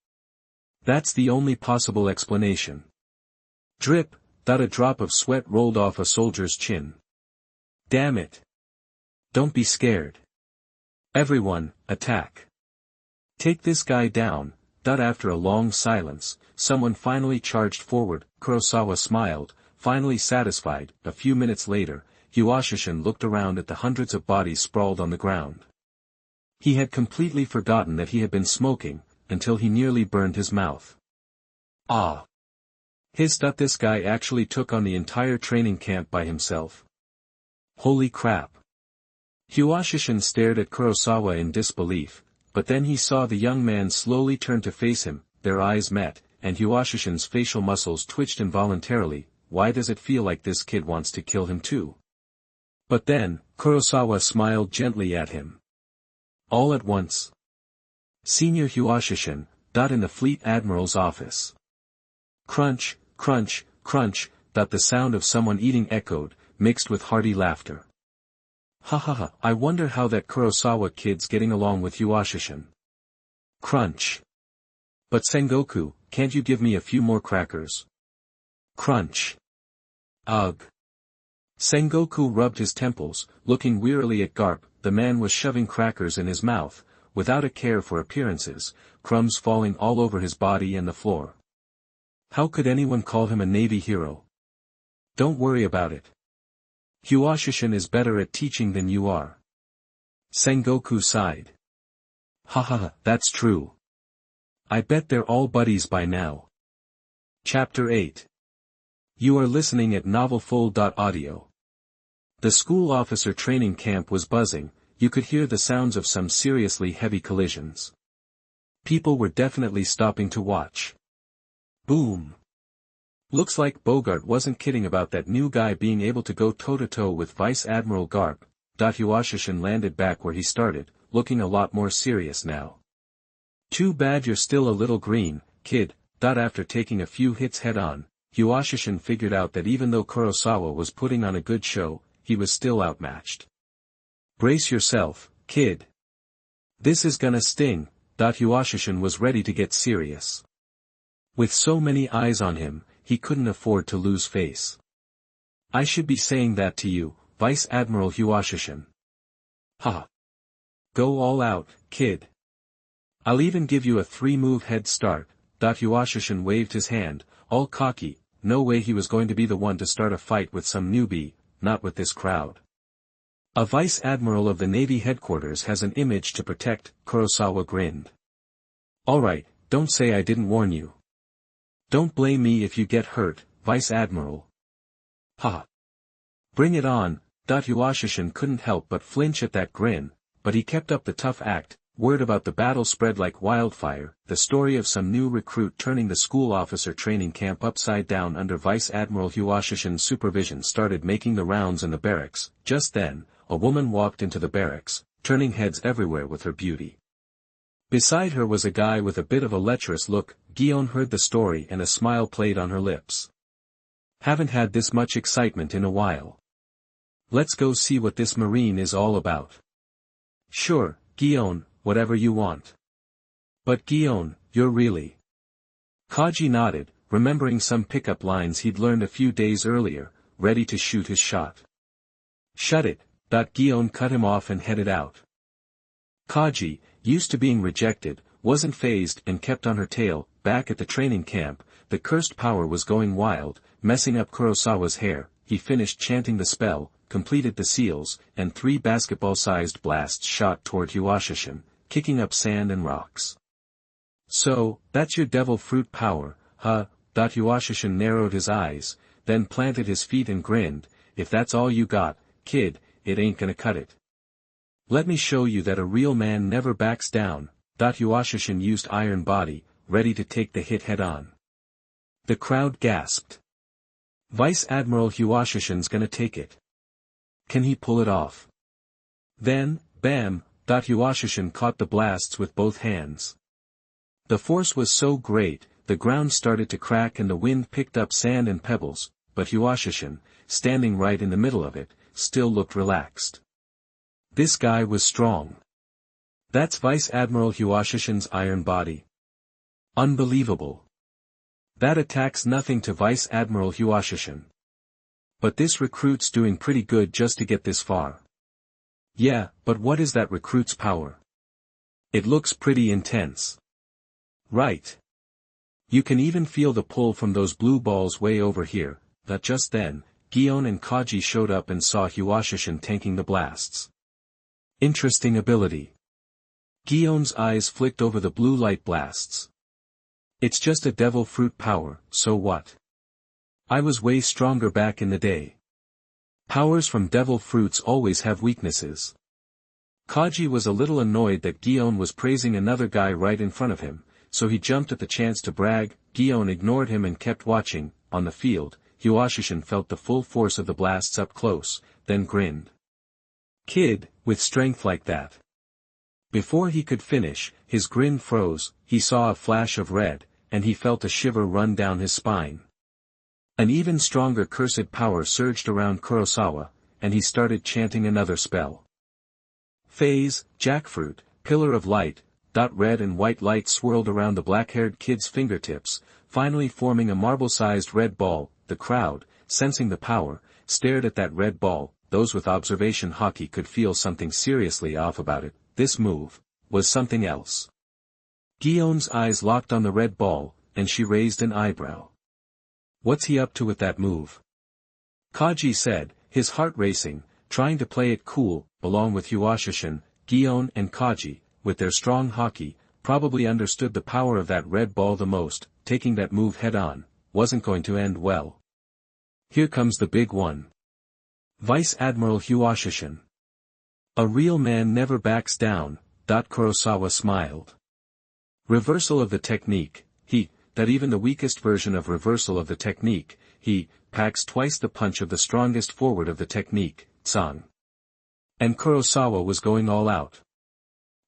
That's the only possible explanation. Drip, a drop of sweat rolled off a soldier's chin. Damn it. Don't be scared. Everyone, attack. Take this guy down. After a long silence, someone finally charged forward. Kurosawa smiled, finally satisfied. A few minutes later, Huashishin looked around at the hundreds of bodies sprawled on the ground. He had completely forgotten that he had been smoking, until he nearly burned his mouth. Ah! This guy actually took on the entire training camp by himself. Holy crap! Huashishin stared at Kurosawa in disbelief, but then he saw the young man slowly turn to face him. Their eyes met, and Huashishin's facial muscles twitched involuntarily. Why does it feel like this kid wants to kill him too? But then, Kurosawa smiled gently at him. All at once. Senior Huashishin, in the Fleet Admiral's office. Crunch, crunch, crunch, the sound of someone eating echoed, mixed with hearty laughter. Ha ha ha, I wonder how that Kurosawa kid's getting along with Huashishin. Crunch. But Sengoku, can't you give me a few more crackers? Crunch. Ugh. Sengoku rubbed his temples, looking wearily at Garp. The man was shoving crackers in his mouth, without a care for appearances, crumbs falling all over his body and the floor. How could anyone call him a Navy hero? Don't worry about it. Huashishin is better at teaching than you are. Sengoku sighed. Ha ha ha, that's true. I bet they're all buddies by now. Chapter 8. You are listening at novelfull.audio. The school officer training camp was buzzing. You could hear the sounds of some seriously heavy collisions. People were definitely stopping to watch. Boom. Looks like Bogart wasn't kidding about that new guy being able to go toe-to-toe with Vice Admiral Garp. Huashishin landed back where he started, looking a lot more serious now. Too bad you're still a little green, kid. After taking a few hits head-on, Huashishin figured out that even though Kurosawa was putting on a good show, he was still outmatched. Brace yourself, kid. This is gonna sting. Huashishin was ready to get serious. With so many eyes on him, he couldn't afford to lose face. I should be saying that to you, Vice Admiral Huashishin. Ha! Go all out, kid. I'll even give you a 3-move head start. Huashishin waved his hand, all cocky. No way he was going to be the one to start a fight with some newbie, not with this crowd. A Vice Admiral of the Navy headquarters has an image to protect. Kurosawa grinned. Alright, don't say I didn't warn you. Don't blame me if you get hurt, Vice Admiral. Ha! Bring it on. Huashishin couldn't help but flinch at that grin, but he kept up the tough act. Word about the battle spread like wildfire. The story of some new recruit turning the school officer training camp upside down under Vice Admiral Huashishin's supervision started making the rounds in the barracks. Just then, a woman walked into the barracks, turning heads everywhere with her beauty. Beside her was a guy with a bit of a lecherous look. Gion heard the story and a smile played on her lips. Haven't had this much excitement in a while. Let's go see what this Marine is all about. Sure, Gion, whatever you want. But Gion, you're really... Kaji nodded, remembering some pickup lines he'd learned a few days earlier, ready to shoot his shot. Shut it. Gion cut him off and headed out. Kaji, used to being rejected, wasn't fazed and kept on her tail. Back at the training camp, the cursed power was going wild, messing up Kurosawa's hair. He finished chanting the spell, completed the seals, and 3 basketball-sized blasts shot toward Huashishin, kicking up sand and rocks. So, that's your devil fruit power, huh? Huashishin narrowed his eyes, then planted his feet and grinned. If that's all you got, kid, it ain't gonna cut it. Let me show you that a real man never backs down. Huashishin used iron body, ready to take the hit head-on. The crowd gasped. Vice Admiral Huashushin's gonna take it. Can he pull it off? Then, bam, Huashushin caught the blasts with both hands. The force was so great, the ground started to crack and the wind picked up sand and pebbles, but Huashushin, standing right in the middle of it, still looked relaxed. This guy was strong. That's Vice Admiral Huashushin's iron body. Unbelievable. That attack's nothing to Vice Admiral Huashushin. But this recruit's doing pretty good just to get this far. Yeah, but what is that recruit's power? It looks pretty intense. Right. You can even feel the pull from those blue balls way over here. But just then, Gion and Kaji showed up and saw Huashushin tanking the blasts. Interesting ability. Gion's eyes flicked over the blue light blasts. It's just a devil fruit power, so what? I was way stronger back in the day. Powers from devil fruits always have weaknesses. Kaji was a little annoyed that Gion was praising another guy right in front of him, so he jumped at the chance to brag. Gion ignored him and kept watching. On the field, Huashushin felt the full force of the blasts up close, then grinned. Kid, with strength like that. Before he could finish, his grin froze, he saw a flash of red, and he felt a shiver run down his spine. An even stronger cursed power surged around Kurosawa, and he started chanting another spell. Phase, jackfruit, pillar of light. Red and white light swirled around the black-haired kid's fingertips, finally forming a marble-sized red ball. The crowd, sensing the power, stared at that red ball. Those with observation hockey could feel something seriously off about it. This move was something else. Gion's eyes locked on the red ball, and she raised an eyebrow. What's he up to with that move? Kaji said, his heart racing, trying to play it cool. Along with Huashushin, Gion and Kaji, with their strong hockey, probably understood the power of that red ball the most. Taking that move head-on wasn't going to end well. Here comes the big one. Vice Admiral Huashushin. A real man never backs down. Kurosawa smiled. Reversal of the technique. That even the weakest version of reversal of the technique, packs twice the punch of the strongest forward of the technique, Tsang. And Kurosawa was going all out.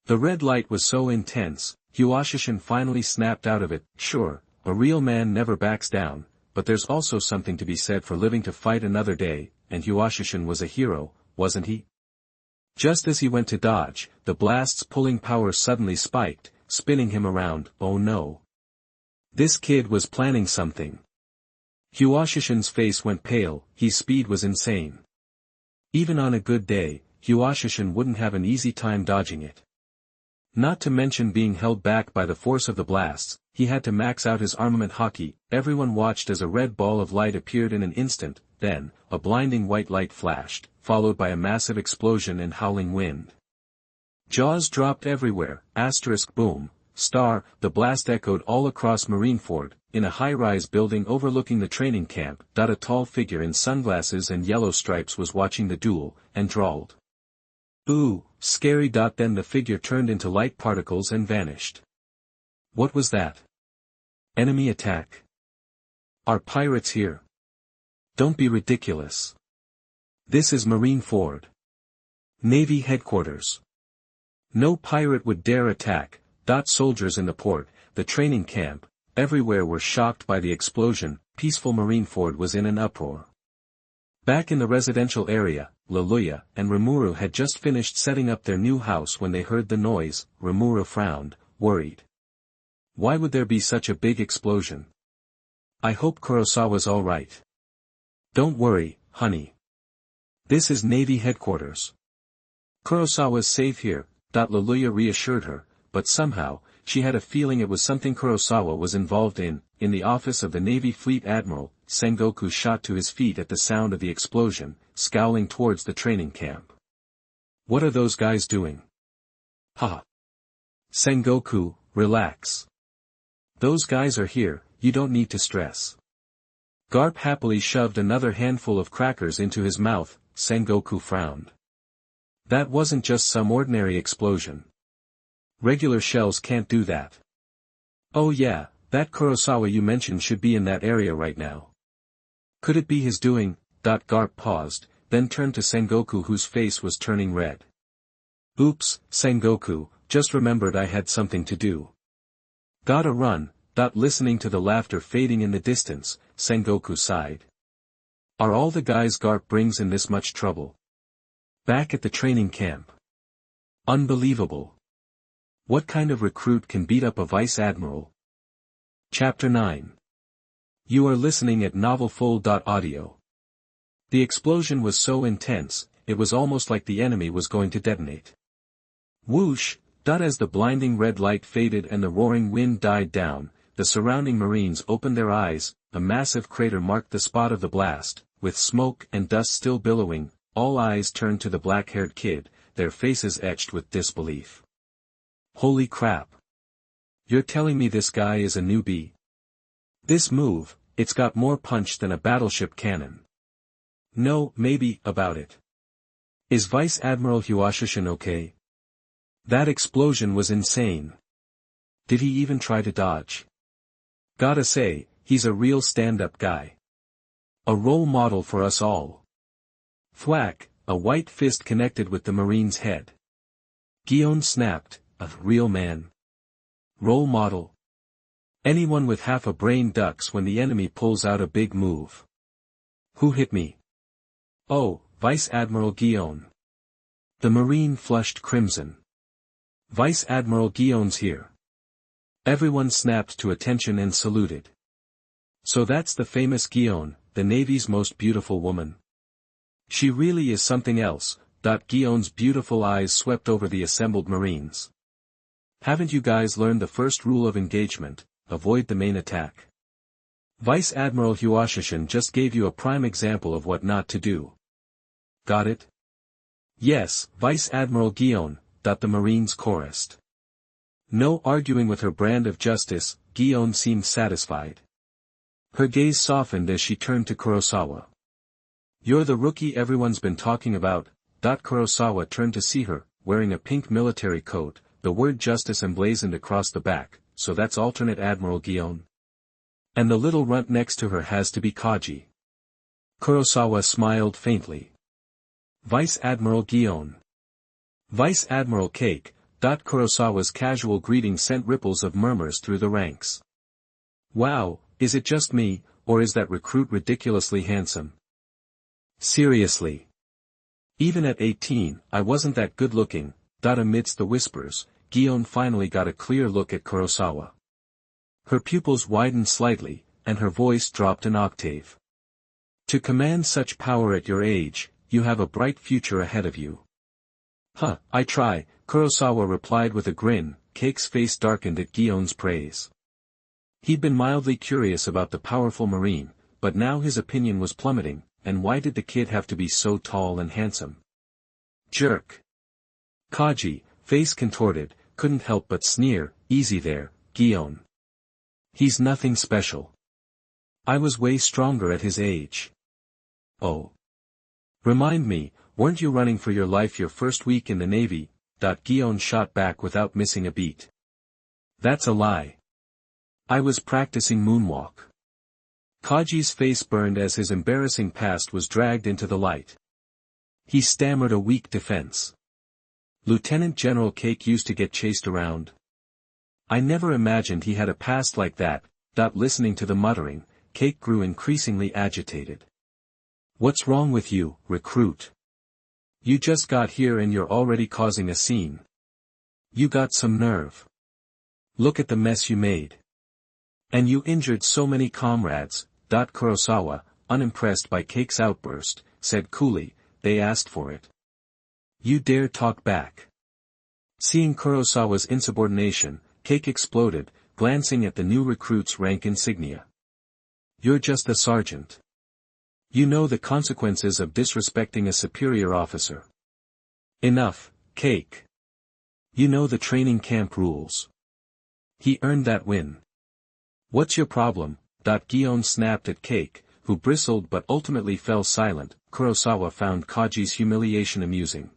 The red light was so intense, Huashushin finally snapped out of it. Sure, a real man never backs down, but there's also something to be said for living to fight another day, and Huashushin was a hero, wasn't he? Just as he went to dodge, the blast's pulling power suddenly spiked, spinning him around. Oh no. This kid was planning something. Huashushin's face went pale. His speed was insane. Even on a good day, Huashushin wouldn't have an easy time dodging it. Not to mention being held back by the force of the blasts, he had to max out his armament hockey. Everyone watched as a red ball of light appeared in an instant, then, a blinding white light flashed, followed by a massive explosion and howling wind. Jaws dropped everywhere. Boom. The blast echoed all across Marineford. In a high-rise building overlooking the training camp. A tall figure in sunglasses and yellow stripes was watching the duel, and drawled. Ooh, scary. Then the figure turned into light particles and vanished. What was that? Enemy attack? Are pirates here? Don't be ridiculous. This is Marineford. Navy headquarters. No pirate would dare attack. Soldiers in the port, the training camp, everywhere were shocked by the explosion. Peaceful Marineford was in an uproar. Back in the residential area, Leluya and Rimuru had just finished setting up their new house when they heard the noise. Rimuru frowned, worried. Why would there be such a big explosion? I hope Kurosawa's all right. Don't worry, honey. This is Navy headquarters. Kurosawa's safe here. Leluya reassured her. But somehow, she had a feeling it was something Kurosawa was involved in. In the office of the Navy Fleet Admiral, Sengoku shot to his feet at the sound of the explosion, scowling towards the training camp. What are those guys doing? Ha! Sengoku, relax. Those guys are here, you don't need to stress. Garp happily shoved another handful of crackers into his mouth. Sengoku frowned. That wasn't just some ordinary explosion. Regular shells can't do that. Oh yeah, that Kurosawa you mentioned should be in that area right now. Could it be his doing? Garp paused, then turned to Sengoku whose face was turning red. Oops, Sengoku, just remembered I had something to do. Gotta run. Listening to the laughter fading in the distance, Sengoku sighed. Are all the guys Garp brings in this much trouble? Back at the training camp. Unbelievable. What kind of recruit can beat up a vice admiral? Chapter 9. You are listening at novelfull.audio. The explosion was so intense, it was almost like the enemy was going to detonate. Whoosh! As the blinding red light faded and the roaring wind died down, the surrounding Marines opened their eyes. A massive crater marked the spot of the blast, with smoke and dust still billowing. All eyes turned to the black-haired kid, their faces etched with disbelief. Holy crap! You're telling me this guy is a newbie? This move, it's got more punch than a battleship cannon. No, maybe, about it. Is Vice Admiral Huashishin okay? That explosion was insane. Did he even try to dodge? Gotta say, he's a real stand-up guy. A role model for us all. Thwack, a white fist connected with the Marine's head. Gion snapped, a real man. Role model. Anyone with half a brain ducks when the enemy pulls out a big move. Who hit me? Oh, Vice Admiral Gion. The Marine flushed crimson. Vice Admiral Gion's here. Everyone snapped to attention and saluted. So that's the famous Gion, the Navy's most beautiful woman. She really is something else. Gion's beautiful eyes swept over the assembled Marines. Haven't you guys learned the first rule of engagement? Avoid the main attack. Vice Admiral Huashishin just gave you a prime example of what not to do. Got it? Yes, Vice Admiral Gion, the Marines chorused. No arguing with her brand of justice, Gion seemed satisfied. Her gaze softened as she turned to Kurosawa. You're the rookie everyone's been talking about. Kurosawa turned to see her, wearing a pink military coat, the word justice emblazoned across the back. So that's alternate Admiral Gion. And the little runt next to her has to be Kaji. Kurosawa smiled faintly. Vice Admiral Gion. Vice Admiral Cake. Kurosawa's casual greeting sent ripples of murmurs through the ranks. Wow, is it just me, or is that recruit ridiculously handsome? Seriously. Even at 18, I wasn't that good looking. Amidst the whispers, Gion finally got a clear look at Kurosawa. Her pupils widened slightly, and her voice dropped an octave. To command such power at your age, you have a bright future ahead of you. Huh, I try, Kurosawa replied with a grin. Cake's face darkened at Gion's praise. He'd been mildly curious about the powerful Marine, but now his opinion was plummeting, and why did the kid have to be so tall and handsome? Jerk. Kaji, face contorted, couldn't help but sneer. Easy there, Gion. He's nothing special. I was way stronger at his age. Oh. Remind me, weren't you running for your life your first week in the Navy? Gion shot back without missing a beat. That's a lie. I was practicing moonwalk. Kaji's face burned as his embarrassing past was dragged into the light. He stammered a weak defense. Lieutenant General Cake used to get chased around. I never imagined he had a past like that. Listening to the muttering, Cake grew increasingly agitated. What's wrong with you, recruit? You just got here and you're already causing a scene. You got some nerve. Look at the mess you made. And you injured so many comrades. Kurosawa, unimpressed by Cake's outburst, said coolly, they asked for it. You dare talk back. Seeing Kurosawa's insubordination, Cake exploded, glancing at the new recruit's rank insignia. You're just a sergeant. You know the consequences of disrespecting a superior officer. Enough, Cake. You know the training camp rules. He earned that win. What's your problem? Gion snapped at Cake, who bristled but ultimately fell silent. Kurosawa found Kaji's humiliation amusing.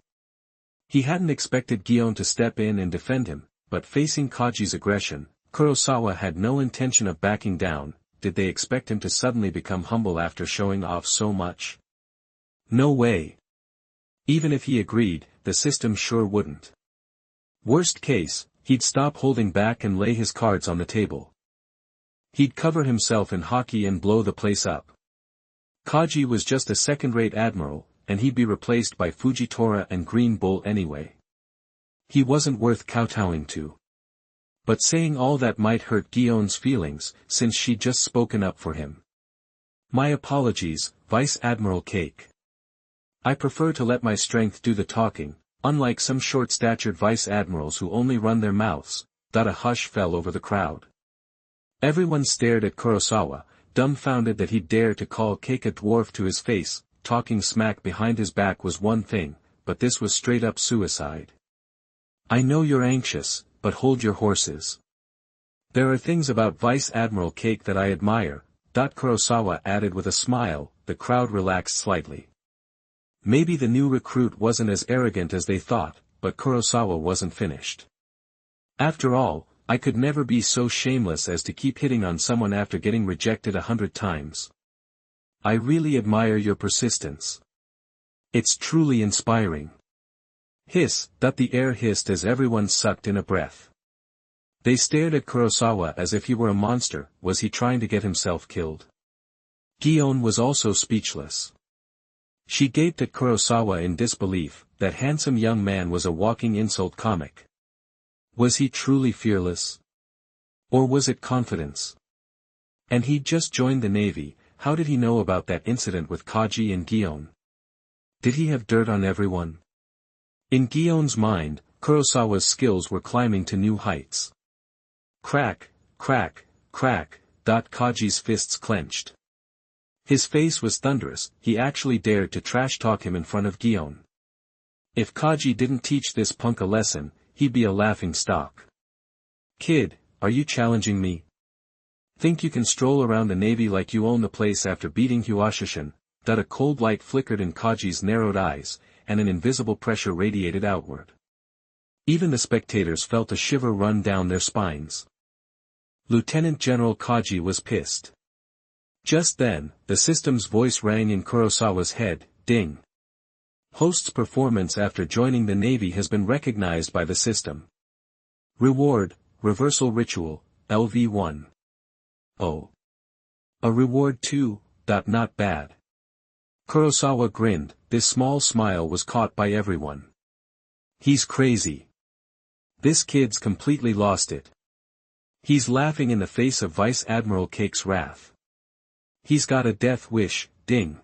He hadn't expected Gion to step in and defend him, but facing Kaji's aggression, Kurosawa had no intention of backing down. Did they expect him to suddenly become humble after showing off so much? No way. Even if he agreed, the system sure wouldn't. Worst case, he'd stop holding back and lay his cards on the table. He'd cover himself in hockey and blow the place up. Kaji was just a second-rate admiral, and he'd be replaced by Fujitora and Green Bull anyway. He wasn't worth kowtowing to. But saying all that might hurt Gion's feelings, since she'd just spoken up for him. My apologies, Vice Admiral Cake. I prefer to let my strength do the talking, unlike some short-statured vice admirals who only run their mouths. A hush fell over the crowd. Everyone stared at Kurosawa, dumbfounded that he'd dare to call Cake a dwarf to his face. Talking smack behind his back was one thing, but this was straight-up suicide. I know you're anxious, but hold your horses. There are things about Vice Admiral Cake that I admire, Kurosawa added with a smile. The crowd relaxed slightly. Maybe the new recruit wasn't as arrogant as they thought, but Kurosawa wasn't finished. After all, I could never be so shameless as to keep hitting on someone after getting rejected 100 times. I really admire your persistence. It's truly inspiring. Hiss, the air hissed as everyone sucked in a breath. They stared at Kurosawa as if he were a monster. Was he trying to get himself killed? Gion was also speechless. She gaped at Kurosawa in disbelief. That handsome young man was a walking insult comic. Was he truly fearless? Or was it confidence? And he'd just joined the Navy. How did he know about that incident with Kaji and Gion? Did he have dirt on everyone? In Gion's mind, Kurosawa's skills were climbing to new heights. Crack, crack, crack, Kaji's fists clenched. His face was thunderous. He actually dared to trash-talk him in front of Gion. If Kaji didn't teach this punk a lesson, he'd be a laughing stock. Kid, are you challenging me? Think you can stroll around the Navy like you own the place after beating Huashishin? A cold light flickered in Kaji's narrowed eyes, and an invisible pressure radiated outward. Even the spectators felt a shiver run down their spines. Lieutenant General Kaji was pissed. Just then, the system's voice rang in Kurosawa's head. Ding. Host's performance after joining the Navy has been recognized by the system. Reward, Reversal Ritual, LV1. Oh. A reward too, not bad. Kurosawa grinned. This small smile was caught by everyone. He's crazy. This kid's completely lost it. He's laughing in the face of Vice Admiral Cake's wrath. He's got a death wish. Ding.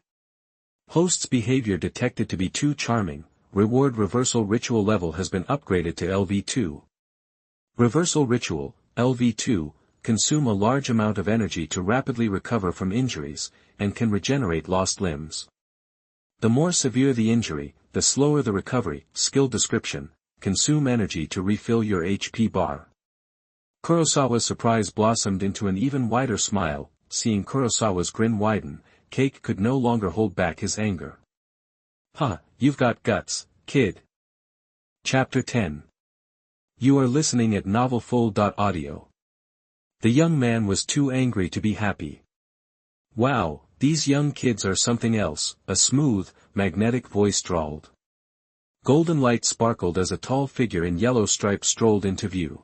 Host's behavior detected to be too charming. Reward Reversal Ritual level has been upgraded to LV2. Reversal Ritual, LV2, consume a large amount of energy to rapidly recover from injuries, and can regenerate lost limbs. The more severe the injury, the slower the recovery. Skill description, consume energy to refill your HP bar. Kurosawa's surprise blossomed into an even wider smile. Seeing Kurosawa's grin widen, Cake could no longer hold back his anger. Huh, you've got guts, kid. Chapter 10. You are listening at novelfull.audio. The young man was too angry to be happy. Wow, these young kids are something else, a smooth, magnetic voice drawled. Golden light sparkled as a tall figure in yellow stripes strolled into view.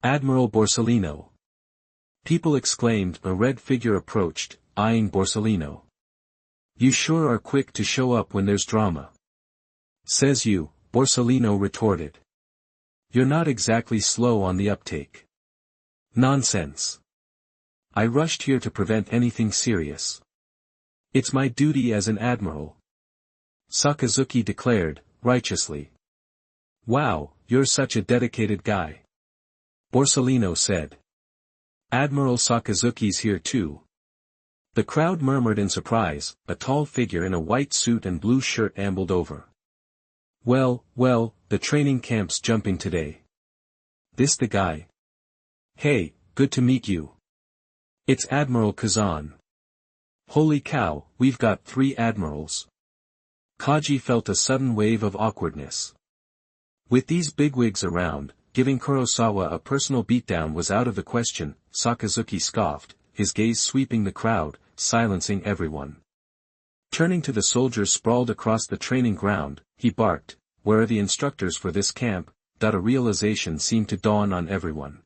Admiral Borsellino. People exclaimed. A red figure approached, eyeing Borsellino. You sure are quick to show up when there's drama. Says you, Borsellino retorted. You're not exactly slow on the uptake. Nonsense. I rushed here to prevent anything serious. It's my duty as an admiral. Sakazuki declared, righteously. Wow, you're such a dedicated guy. Borsellino said. Admiral Sakazuki's here too. The crowd murmured in surprise. A tall figure in a white suit and blue shirt ambled over. Well, the training camp's jumping today. This the guy? Hey, good to meet you. It's Admiral Kazan. Holy cow, we've got 3 admirals. Kaji felt a sudden wave of awkwardness. With these bigwigs around, giving Kurosawa a personal beatdown was out of the question, Sakazuki scoffed, his gaze sweeping the crowd, silencing everyone. Turning to the soldiers sprawled across the training ground, he barked, "Where are the instructors for this camp?" A realization seemed to dawn on everyone.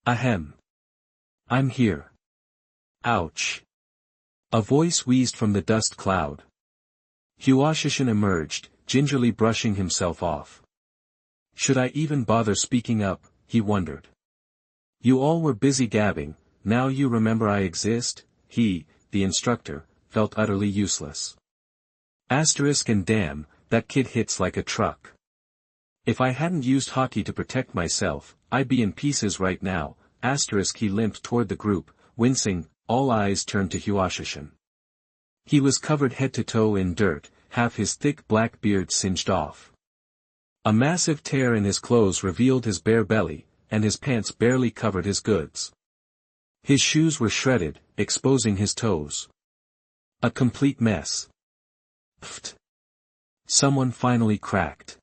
Ahem. I'm here. Ouch. A voice wheezed from the dust cloud. Huashishin emerged, gingerly brushing himself off. Should I even bother speaking up, he wondered. You all were busy gabbing, now you remember I exist? He, the instructor, felt utterly useless. Asterisk and damn, that kid hits like a truck. If I hadn't used hockey to protect myself, I'd be in pieces right now. Asterisk he limped toward the group, wincing, all eyes turned to Huashishin. He was covered head to toe in dirt, half his thick black beard singed off. A massive tear in his clothes revealed his bare belly, and his pants barely covered his goods. His shoes were shredded, exposing his toes. A complete mess. Pfft. Someone finally cracked.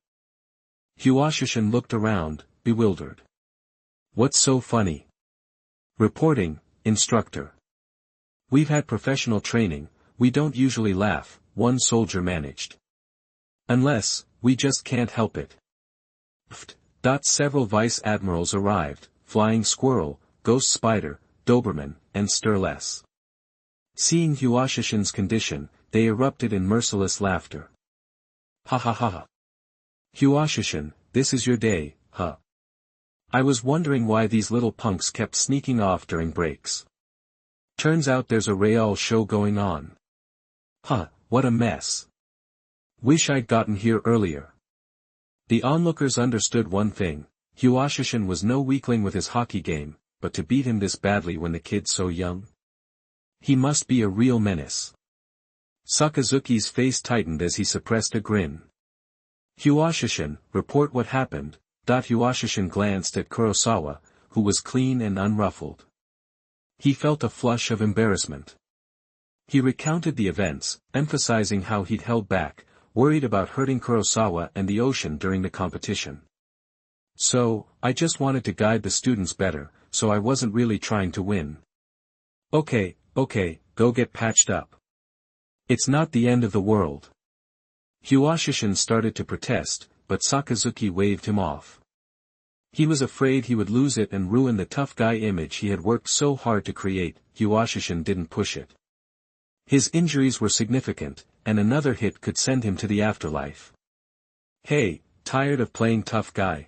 Huashishin looked around, bewildered. What's so funny? Reporting, instructor. We've had professional training, we don't usually laugh, one soldier managed. Unless, we just can't help it. Pfft. Several vice admirals arrived, Flying Squirrel, Ghost Spider, Doberman, and Stirless. Seeing Huashishin's condition, they erupted in merciless laughter. Ha ha ha ha. Huashishin, this is your day, huh? I was wondering why these little punks kept sneaking off during breaks. Turns out there's a real show going on. Huh, what a mess. Wish I'd gotten here earlier. The onlookers understood one thing, Huashishin was no weakling with his hockey game, but to beat him this badly when the kid's so young? He must be a real menace. Sakazuki's face tightened as he suppressed a grin. Huashishin, report what happened. Huashishin glanced at Kurosawa, who was clean and unruffled. He felt a flush of embarrassment. He recounted the events, emphasizing how he'd held back, worried about hurting Kurosawa and the ocean during the competition. So, I just wanted to guide the students better, so I wasn't really trying to win. Okay, go get patched up. It's not the end of the world. Huashishin started to protest, but Sakazuki waved him off. He was afraid he would lose it and ruin the tough guy image he had worked so hard to create. Huashishin didn't push it. His injuries were significant, and another hit could send him to the afterlife. Hey, tired of playing tough guy?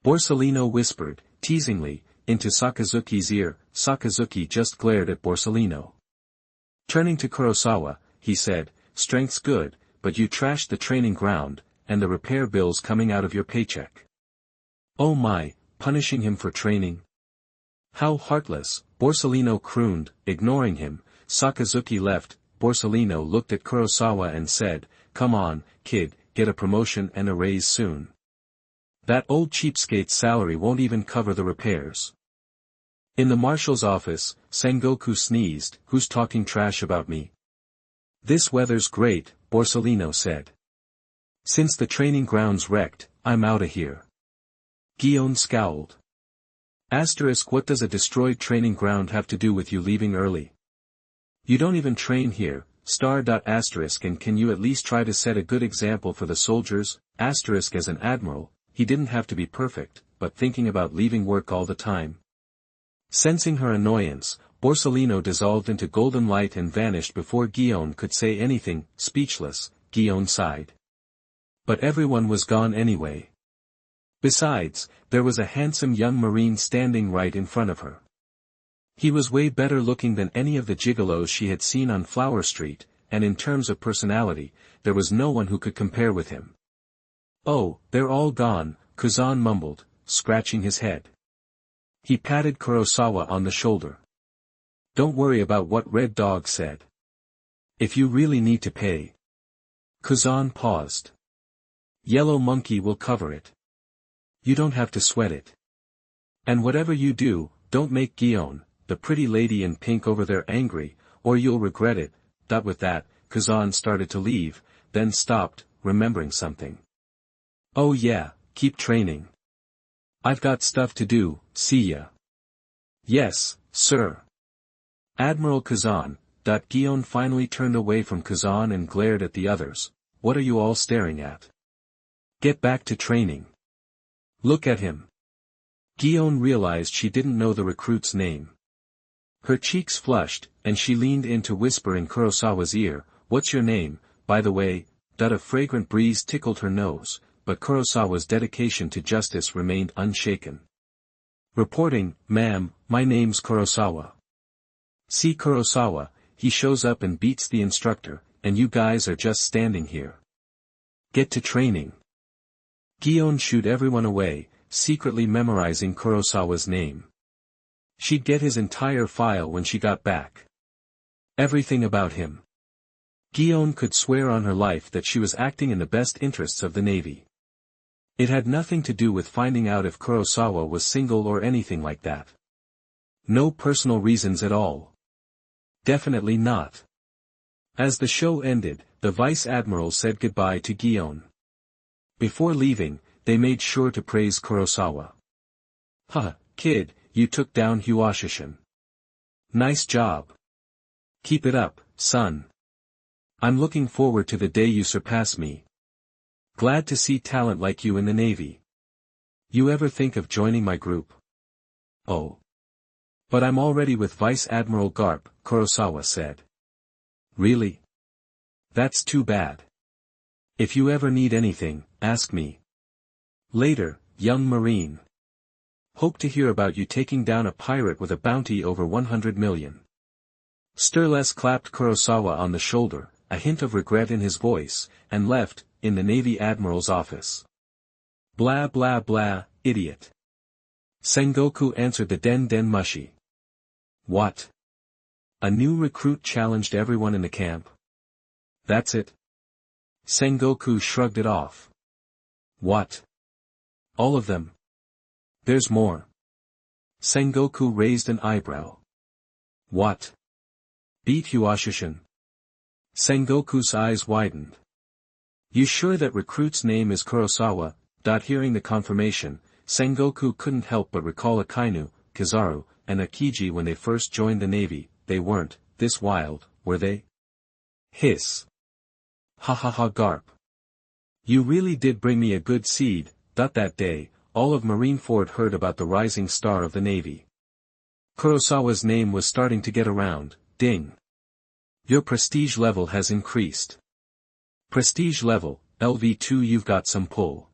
Borsellino whispered, teasingly, into Sakazuki's ear. Sakazuki just glared at Borsellino. Turning to Kurosawa, he said, strength's good, but you trashed the training ground, and the repair bill's coming out of your paycheck. Oh my, punishing him for training? How heartless, Borsellino crooned, ignoring him. Sakazuki left. Borsellino looked at Kurosawa and said, come on, kid, get a promotion and a raise soon. That old cheapskate's salary won't even cover the repairs. In the marshal's office, Sengoku sneezed, who's talking trash about me? This weather's great, Borsellino said. Since the training ground's wrecked, I'm outta here. Gion scowled. Asterisk, what does a destroyed training ground have to do with you leaving early? You don't even train here, star. Asterisk, and can you at least try to set a good example for the soldiers? Asterisk, as an admiral, he didn't have to be perfect, but thinking about leaving work all the time. Sensing her annoyance, Borsellino dissolved into golden light and vanished before Gion could say anything. Speechless, Gion sighed. But everyone was gone anyway. Besides, there was a handsome young Marine standing right in front of her. He was way better looking than any of the gigolos she had seen on Flower Street, and in terms of personality, there was no one who could compare with him. Oh, they're all gone, Kazan mumbled, scratching his head. He patted Kurosawa on the shoulder. Don't worry about what Red Dog said. If you really need to pay. Kazan paused. Yellow Monkey will cover it. You don't have to sweat it. And whatever you do, don't make Gion, the pretty lady in pink over there, angry, or you'll regret it. With that, Kazan started to leave, then stopped, remembering something. Oh yeah, keep training. I've got stuff to do, see ya. Yes, sir. Admiral Kazan. Gion finally turned away from Kazan and glared at the others. What are you all staring at? Get back to training. Look at him. Gion realized she didn't know the recruit's name. Her cheeks flushed, and she leaned in to whisper in Kurosawa's ear, "What's your name, by the way?" A fragrant breeze tickled her nose, but Kurosawa's dedication to justice remained unshaken. Reporting, "Ma'am, my name's Kurosawa." See Kurosawa, he shows up and beats the instructor, and you guys are just standing here. Get to training. Gion shooed everyone away, secretly memorizing Kurosawa's name. She'd get his entire file when she got back. Everything about him. Gion could swear on her life that she was acting in the best interests of the Navy. It had nothing to do with finding out if Kurosawa was single or anything like that. No personal reasons at all. Definitely not. As the show ended, the Vice Admiral said goodbye to Gion. Before leaving, they made sure to praise Kurosawa. Kid, you took down Huashishin. Nice job. Keep it up, son. I'm looking forward to the day you surpass me. Glad to see talent like you in the Navy. You ever think of joining my group? Oh. But I'm already with Vice Admiral Garp, Kurosawa said. Really? That's too bad. If you ever need anything, ask me. Later, young Marine. Hope to hear about you taking down a pirate with a bounty over 100 million. Sturles clapped Kurosawa on the shoulder, a hint of regret in his voice, and left, in the Navy Admiral's office. Blah blah blah, idiot. Sengoku answered the den mushi. What? A new recruit challenged everyone in the camp. That's it? Sengoku shrugged it off. What? All of them? There's more. Sengoku raised an eyebrow. What? Beat Huashishin? Sengoku's eyes widened. You sure that recruit's name is Kurosawa? Hearing the confirmation, Sengoku couldn't help but recall Akainu, Kizaru, and Akiji when they first joined the Navy. They weren't this wild, were they? Hiss. Ha ha ha Garp. You really did bring me a good seed. That day, all of Marineford heard about the rising star of the Navy. Kurosawa's name was starting to get around. Ding. Your prestige level has increased. Prestige level, LV2. You've got some pull.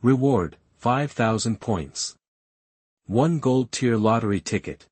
Reward, 5,000 points. 1 gold tier lottery ticket,